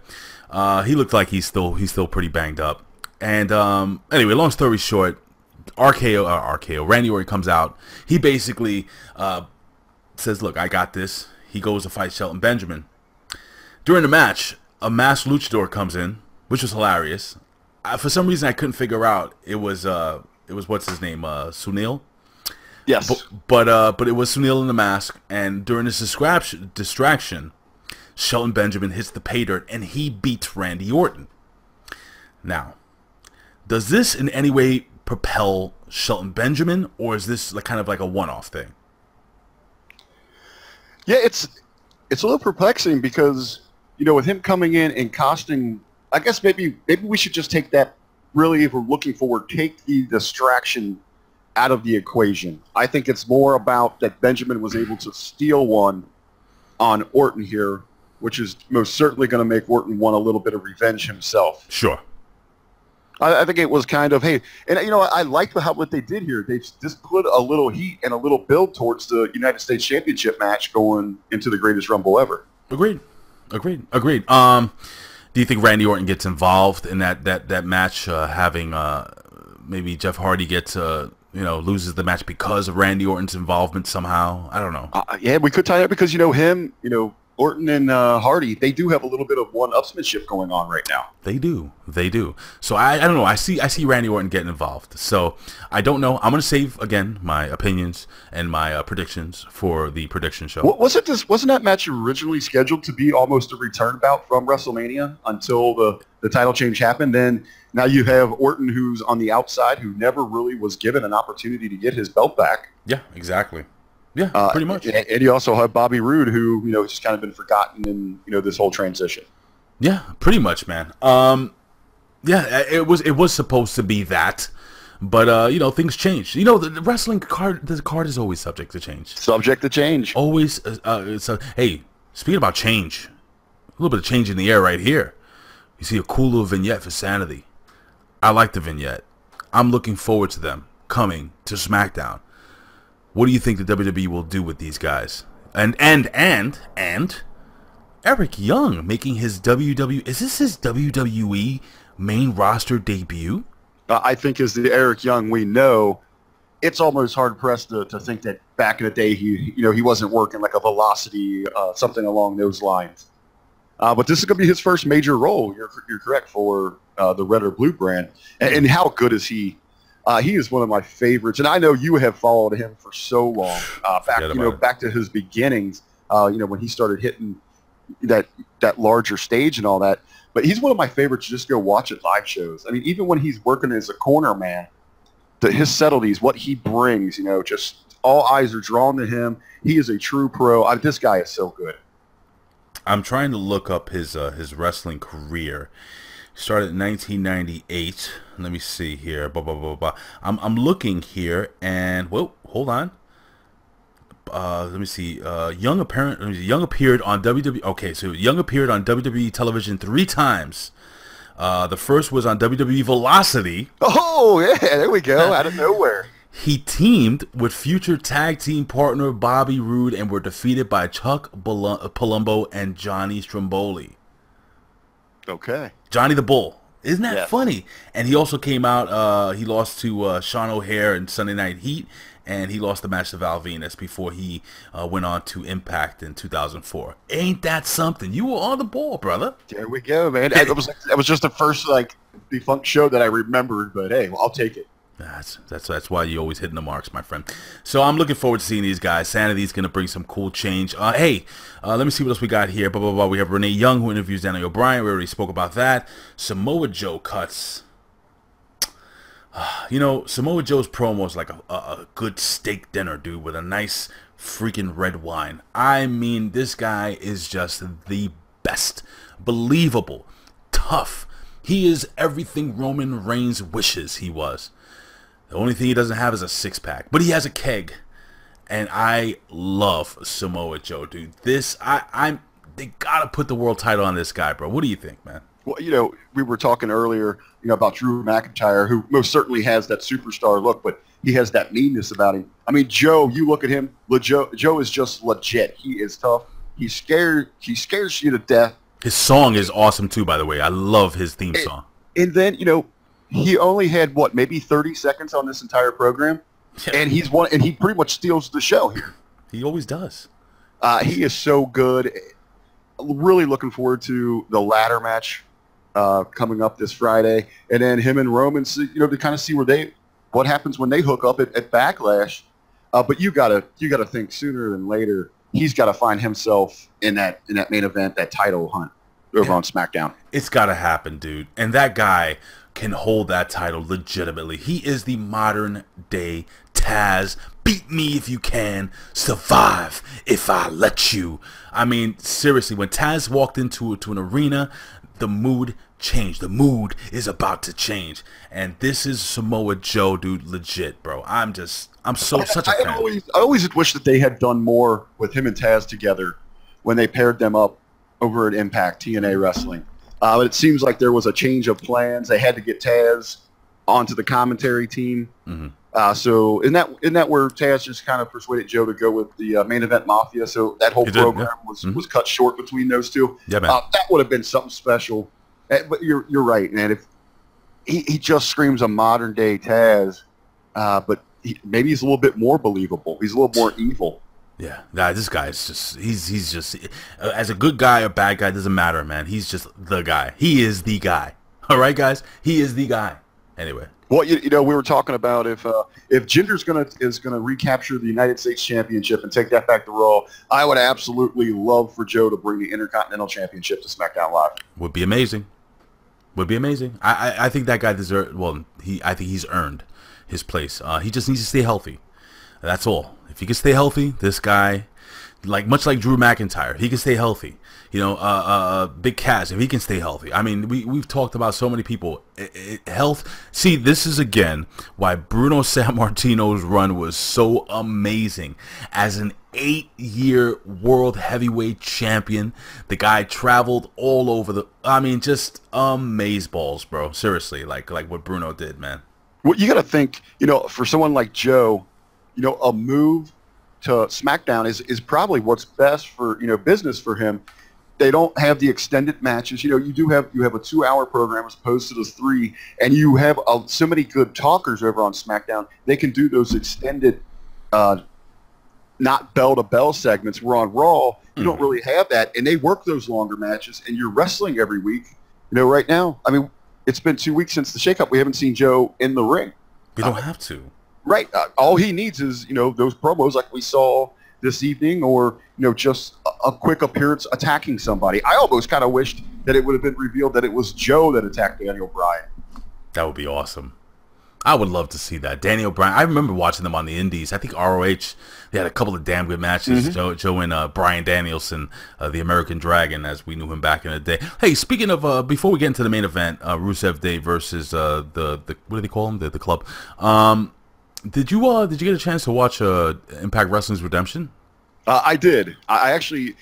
he looked like he's still pretty banged up. And anyway, long story short, Randy Orton comes out. He basically says, "Look, I got this." He goes to fight Shelton Benjamin. During the match, a masked luchador comes in, which was hilarious. For some reason, I couldn't figure out it was what's his name, Sunil. Yes, but it was Sunil in the mask, and during this distraction, Shelton Benjamin hits the pay dirt, and he beats Randy Orton. Now, does this in any way propel Shelton Benjamin, or is this kind of like a one-off thing? Yeah, it's a little perplexing because with him coming in and costing, I guess maybe we should just take that. Really, if we're looking forward, take the distraction out of the equation. I think it's more about that Benjamin was able to steal one on Orton here, which is most certainly going to make Orton want a little bit of revenge himself. Sure. I think it was kind of, hey, and I like what they did here. They just put a little heat and a little build towards the United States Championship match going into the Greatest Rumble ever. Agreed. Do you think Randy Orton gets involved in that match, having maybe Jeff Hardy gets loses the match because of Randy Orton's involvement somehow? I don't know. Yeah, we could tie that because him, Orton and Hardy, they do have a little bit of one-upsmanship going on right now. They do. So I don't know. I see Randy Orton getting involved. So I don't know. I'm gonna save again my opinions and my predictions for the prediction show. Wasn't that match originally scheduled to be almost a return bout from WrestleMania until the title change happened? Then now you have Orton, who's on the outside, who never really was given an opportunity to get his belt back. Yeah, exactly. Yeah, pretty much. And you also have Bobby Roode, who has just kind of been forgotten in this whole transition. Yeah, pretty much, man. Yeah, it was supposed to be that, but things change. The wrestling card, the card is always subject to change. Subject to change. Always. Hey, speaking about change, a little bit of change in the air right here. You see a cool little vignette for Sanity. I like the vignette. I'm looking forward to them coming to Smackdown. What do you think the WWE will do with these guys? And Eric Young making his is this his WWE main roster debut? I think as the Eric Young we know, it's almost hard pressed to think that back in the day he wasn't working like a Velocity, something along those lines. But this is going to be his first major role. You're correct for the Red or Blue brand. And how good is he? He is one of my favorites, and I know you have followed him for so long. Back to his beginnings. When he started hitting that larger stage and all that. But he's one of my favorites to just go watch at live shows. I mean, even when he's working as a corner man, his subtleties, what he brings, just all eyes are drawn to him. He is a true pro. This guy is so good. I'm trying to look up his wrestling career. He started in 1998. Let me see here. I'm looking here, and hold on. Let me see. Young appeared on WWE. Okay, so Young appeared on WWE television 3 times. The first was on WWE Velocity. Oh yeah, there we go. Out of nowhere. He teamed with future tag team partner Bobby Roode and were defeated by Chuck Palumbo and Johnny Stromboli. Okay. Johnny the Bull. Isn't that funny? And he also came out, he lost to Sean O'Haire in Sunday Night Heat, and he lost the match to Val Venus before he went on to Impact in 2004. Ain't that something? You were on the ball, brother. There we go, man. That was just the first defunct show that I remembered, but hey, I'll take it. That's why you're always hitting the marks, my friend. So I'm looking forward to seeing these guys. Sanity's going to bring some cool change. Let me see what else we got here. We have Renee Young, who interviews Daniel O'Brien. We already spoke about that. Samoa Joe cuts. Samoa Joe's promo is like a good steak dinner, dude, with a nice freaking red wine. I mean, this guy is just the best. Believable. Tough. He is everything Roman Reigns wishes he was. The only thing he doesn't have is a 6-pack, but he has a keg, and I love Samoa Joe, dude. They gotta put the world title on this guy, bro. What do you think, man? Well, we were talking earlier, about Drew McIntyre, who most certainly has that superstar look, but he has that meanness about him. I mean, Joe, you look at him. Joe is just legit. He is tough. He scares you to death. His song is awesome too, by the way. I love his theme song. And then, he only had maybe 30 seconds on this entire program, and he pretty much steals the show here. He always does. He is so good. Really looking forward to the ladder match coming up this Friday, and then him and Roman, to kind of see what happens when they hook up at Backlash. But you gotta think sooner than later he's got to find himself in that main event, that title hunt over on SmackDown. It's got to happen, dude. And that guy can hold that title legitimately. He is the modern day Taz. Beat me if you can, survive if I let you. I mean, seriously, when Taz walked into an arena, the mood changed. The mood is about to change. And this is Samoa Joe, dude, legit, bro. Such a fan. I always wish that they had done more with him and Taz together when they paired them up over at Impact TNA Wrestling. But it seems like there was a change of plans. They had to get Taz onto the commentary team. Mm-hmm. So isn't that where Taz just kind of persuaded Joe to go with the main event Mafia? So that whole program was cut short between those two. Yeah, man. That would have been something special. But you're right, man. If he just screams a modern day Taz, but maybe he's a little bit more believable. He's a little more evil. Yeah, this guy is just, he's just, as a good guy or bad guy, doesn't matter, man. He's just the guy. He is the guy. All right, guys? He is the guy. Anyway. Well, we were talking about if Jinder's is gonna recapture the United States Championship and take that back to Raw, I would absolutely love for Joe to bring the Intercontinental Championship to SmackDown Live. Would be amazing. Would be amazing. I think that guy deserves, I think he's earned his place. He just needs to stay healthy. That's all. If he can stay healthy, this guy, much like Drew McIntyre, he can stay healthy. Big Cass, if he can stay healthy. I mean, we've talked about so many people. Health. See, this is again why Bruno Sammartino's run was so amazing. As an 8-year world heavyweight champion, the guy traveled all over just amazeballs, bro. Seriously, like what Bruno did, man. Well, you got to think, for someone like Joe, a move to SmackDown is probably what's best for, business for him. They don't have the extended matches. You have a 2-hour program as opposed to the 3, and you have so many good talkers over on SmackDown. They can do those extended, not bell-to-bell segments. Where on Raw, you don't really have that, and they work those longer matches, and you're wrestling every week. Right now, I mean, it's been 2 weeks since the Shakeup. We haven't seen Joe in the ring. You don't have to. Right. All he needs is, those promos like we saw this evening, or, just a quick appearance attacking somebody. I almost kind of wished that it would have been revealed that it was Joe that attacked Daniel Bryan. That would be awesome. I would love to see that. Daniel Bryan, I remember watching them on the Indies. I think ROH, they had a couple of damn good matches. Joe and Bryan Danielson, the American Dragon, as we knew him back in the day. Hey, speaking of, before we get into the main event, Rusev Day versus the what do they call him? The club. Did you get a chance to watch Impact Wrestling's Redemption? I did. I actually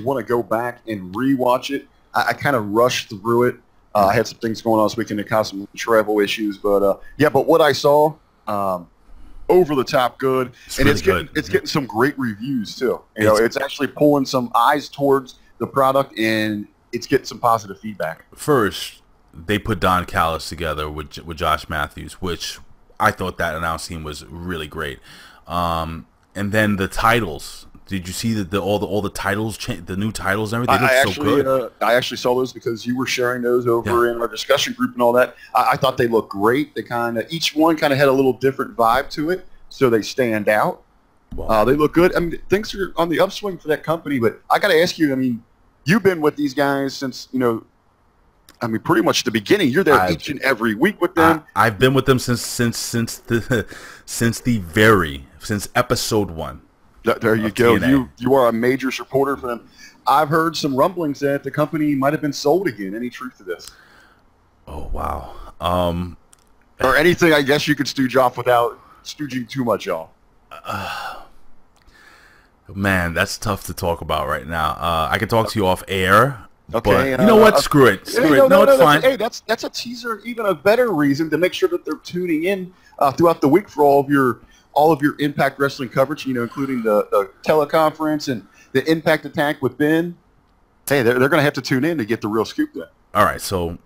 want to go back and rewatch it. I kind of rushed through it. I had some things going on this weekend that caused some travel issues, but but what I saw, over the top good, and really it's getting some great reviews too. It's actually pulling some eyes towards the product, and it's getting some positive feedback. First, they put Don Callis together with Josh Matthews, which I thought that announcing was really great. And then the titles. Did you see all the titles, the new titles and everything? They look so good. I actually saw those because you were sharing those over in our discussion group and all that. I thought they looked great. They each one kind of had a little different vibe to it, so they stand out. Wow. They look good. I mean, things are on the upswing for that company. But I got to ask you. I mean, you've been with these guys since pretty much the beginning. You're there each and every week with them. I've been with them since episode 1. There you go. You are a major supporter for them. I've heard some rumblings that the company might have been sold again. Any truth to this? Oh, wow. Or anything, I guess you could stooge off without stooging too much off. Man, that's tough to talk about right now. I can talk to you off air. Okay. But you know what? Screw it. No, it's fine. That's a teaser, even a better reason to make sure that they're tuning in throughout the week for all of your Impact Wrestling coverage, including the teleconference and the Impact Attack with Ben. Hey, they're going to have to tune in to get the real scoop then. All right, so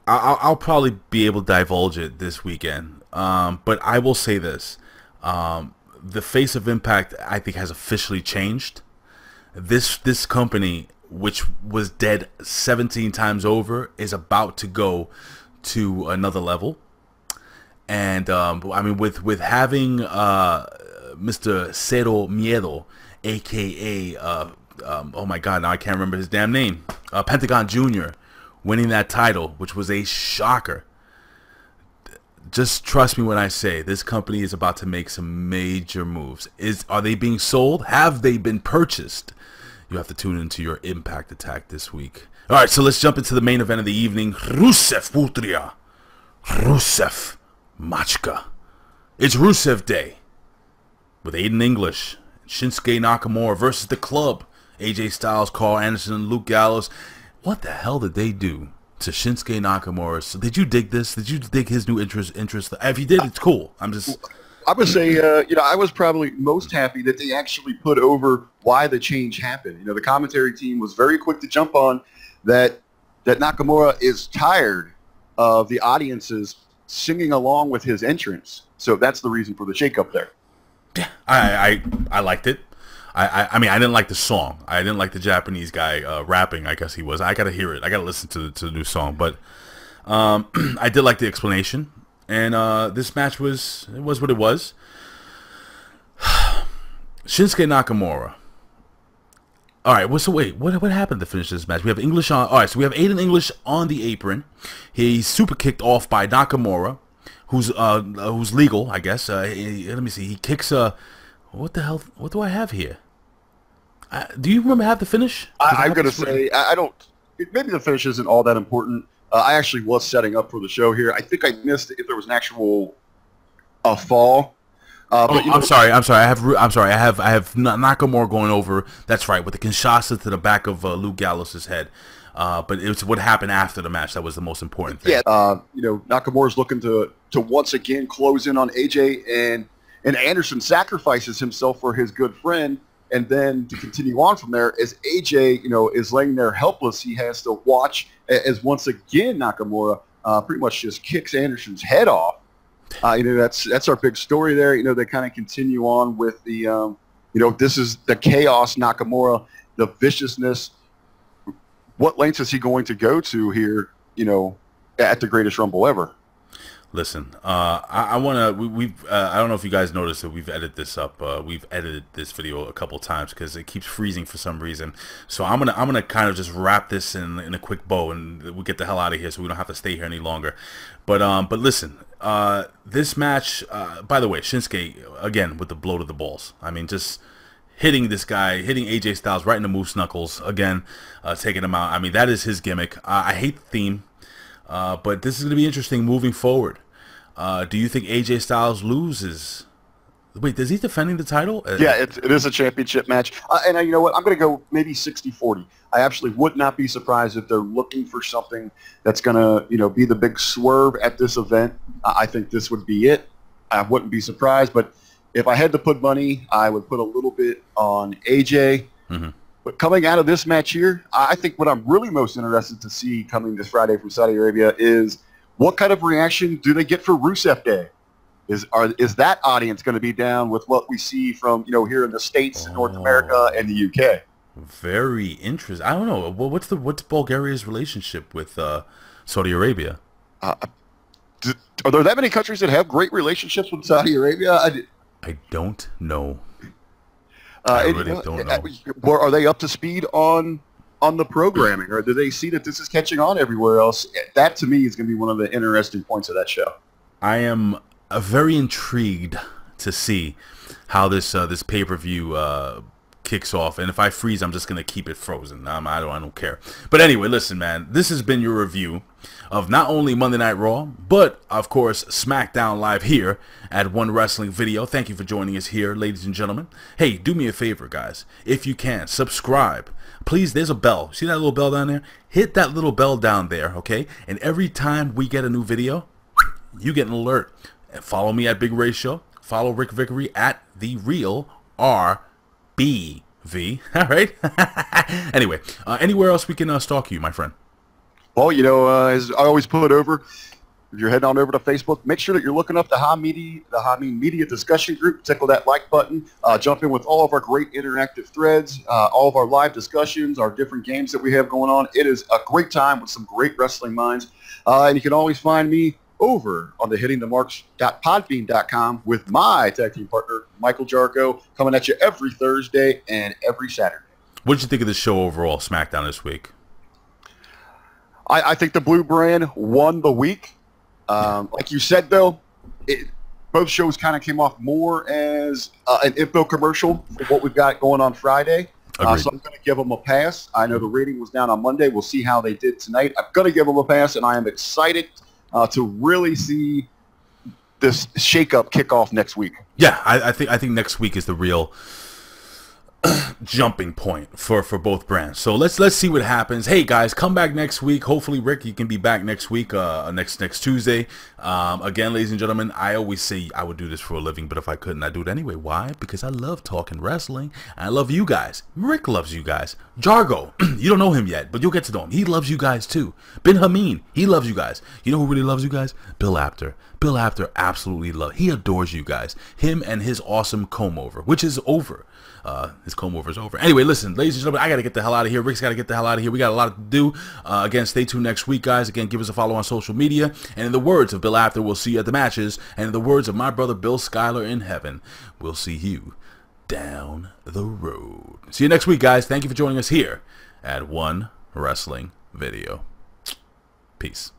I'll probably be able to divulge it this weekend. But I will say this. The face of Impact, I think, has officially changed. This company, which was dead 17 times over, is about to go to another level. And I mean, with having Mr. Cero Miedo, aka oh my God, now I can't remember his damn name, Pentagon Jr., winning that title, which was a shocker. Just trust me when I say this company is about to make some major moves. Are they being sold? Have they been purchased? You have to tune into your Impact Attack this week. All right, so let's jump into the main event of the evening. Rusev Putria. Rusev Machka. It's Rusev Day with Aiden English, Shinsuke Nakamura versus the Club, AJ Styles, Carl Anderson, and Luke Gallows. What the hell did they do to Shinsuke Nakamura? So did you dig this? Did you dig his new interest? If you did, it's cool. I would say, I was probably most happy that they actually put over why the change happened. The commentary team was very quick to jump on that Nakamura is tired of the audiences singing along with his entrance. So that's the reason for the shakeup there. Yeah, I liked it. I mean, I didn't like the song. I didn't like the Japanese guy rapping, I guess he was. I got to hear it. I got to listen to the new song. But I did like the explanation. And this match was what it was. Shinsuke Nakamura. All right, what happened to finish this match? We have English on. All right, so we have Aiden English on the apron. He's super kicked off by Nakamura, who's legal, I guess. Let me see. He kicks what the hell? What do I have here? Do you remember the finish? I'm gonna say I don't. Maybe the finish isn't all that important. I actually was setting up for the show here. I think I missed if there was an actual fall. But I'm sorry. I have Nakamura going over. That's right, with the Kinshasa to the back of Luke Gallows' head. But it's what happened after the match that was the most important thing. Yeah, Nakamura's looking to once again close in on AJ, and Anderson sacrifices himself for his good friend, and then to continue on from there, as AJ is laying there helpless, he has to watch as once again Nakamura pretty much just kicks Anderson's head off. That's our big story there. They kind of continue on with the, this is the chaos Nakamura, the viciousness. What lengths is he going to go to here, at the Greatest Rumble ever? Listen, I wanna we've I don't know if you guys noticed that we've edited this up. We've edited this video a couple times because it keeps freezing for some reason. So I'm gonna kind of just wrap this in a quick bow, and we'll get the hell out of here so we don't have to stay here any longer. But listen, this match. By the way, Shinsuke again with the blow to the balls. I mean, just hitting this guy, hitting AJ Styles right in the moose knuckles again, taking him out. I mean, that is his gimmick. I hate the theme. But this is going to be interesting moving forward. Do you think AJ Styles loses? Wait, is he defending the title? Yeah, it is a championship match. And you know what? I'm going to go maybe 60-40. I actually would not be surprised if they're looking for something that's going to, be the big swerve at this event. I think this would be it. I wouldn't be surprised. But if I had to put money, I would put a little bit on AJ. Mm-hmm. But coming out of this match here, I think what I'm really most interested to see coming this Friday from Saudi Arabia is what kind of reaction do they get for Rusev Day? Is that audience going to be down with what we see from here in the States, North America, and the UK? Very interesting. I don't know. Well, what's Bulgaria's relationship with Saudi Arabia? Are there that many countries that have great relationships with Saudi Arabia? I don't know. I really don't know. Are they up to speed on the programming, or do they see that this is catching on everywhere else? That, to me, is going to be one of the interesting points of that show. I am very intrigued to see how this pay-per-view kicks off. And if I freeze, I'm just going to keep it frozen. I don't care. But anyway, listen, man. This has been your review of not only Monday Night Raw, but, of course, Smackdown Live here at One Wrestling Video. Thank you for joining us here, ladies and gentlemen. Hey, do me a favor, guys. If you can, subscribe. Please, there's a bell. See that little bell down there? Hit that little bell down there, okay? And every time we get a new video, you get an alert. And follow me at Big Ray Show. Follow Ric Vickery at The Real RBV. All right? Anyway, anywhere else we can stalk you, my friend? Well, as I always put over, if you're heading on over to Facebook, make sure that you're looking up the Hameen Media discussion group. Tickle that like button. Jump in with all of our great interactive threads, all of our live discussions, our different games that we have going on. It is a great time with some great wrestling minds. And you can always find me over on the hittingthemarks.podbean.com with my tag team partner, Michael Jargo, coming at you every Thursday and every Saturday. What did you think of the show overall, SmackDown this week? I think the Blue Brand won the week. Like you said, though, both shows kind of came off more as an info commercial for what we've got going on Friday. So I'm going to give them a pass. I know the rating was down on Monday. We'll see how they did tonight. I'm going to give them a pass, and I am excited to really see this shakeup kick off next week. Yeah, I think next week is the real jumping point for both brands. So let's see what happens. Hey guys, come back next week. Hopefully, Rick, you can be back next week, next Tuesday. Again, ladies and gentlemen, I always say I would do this for a living, but if I couldn't, I'd do it anyway. Why? Because I love talking wrestling. I love you guys. Rick loves you guys. Jargo, you don't know him yet, but you'll get to know him. He loves you guys too. Ben Hameen, he loves you guys. You know who really loves you guys? Bill Apter. Bill Apter absolutely loves. He adores you guys. Him and his awesome comb over, which is over. His comb over is over. Anyway, listen, ladies and gentlemen, I got to get the hell out of here. Rick's got to get the hell out of here. We got a lot to do. Again, stay tuned next week, guys. Again, give us a follow on social media. And in the words of Bill Apter, we'll see you at the matches. And in the words of my brother Bill Schuyler in heaven, we'll see you down the road. See you next week, guys. Thank you for joining us here at One Wrestling Video. Peace.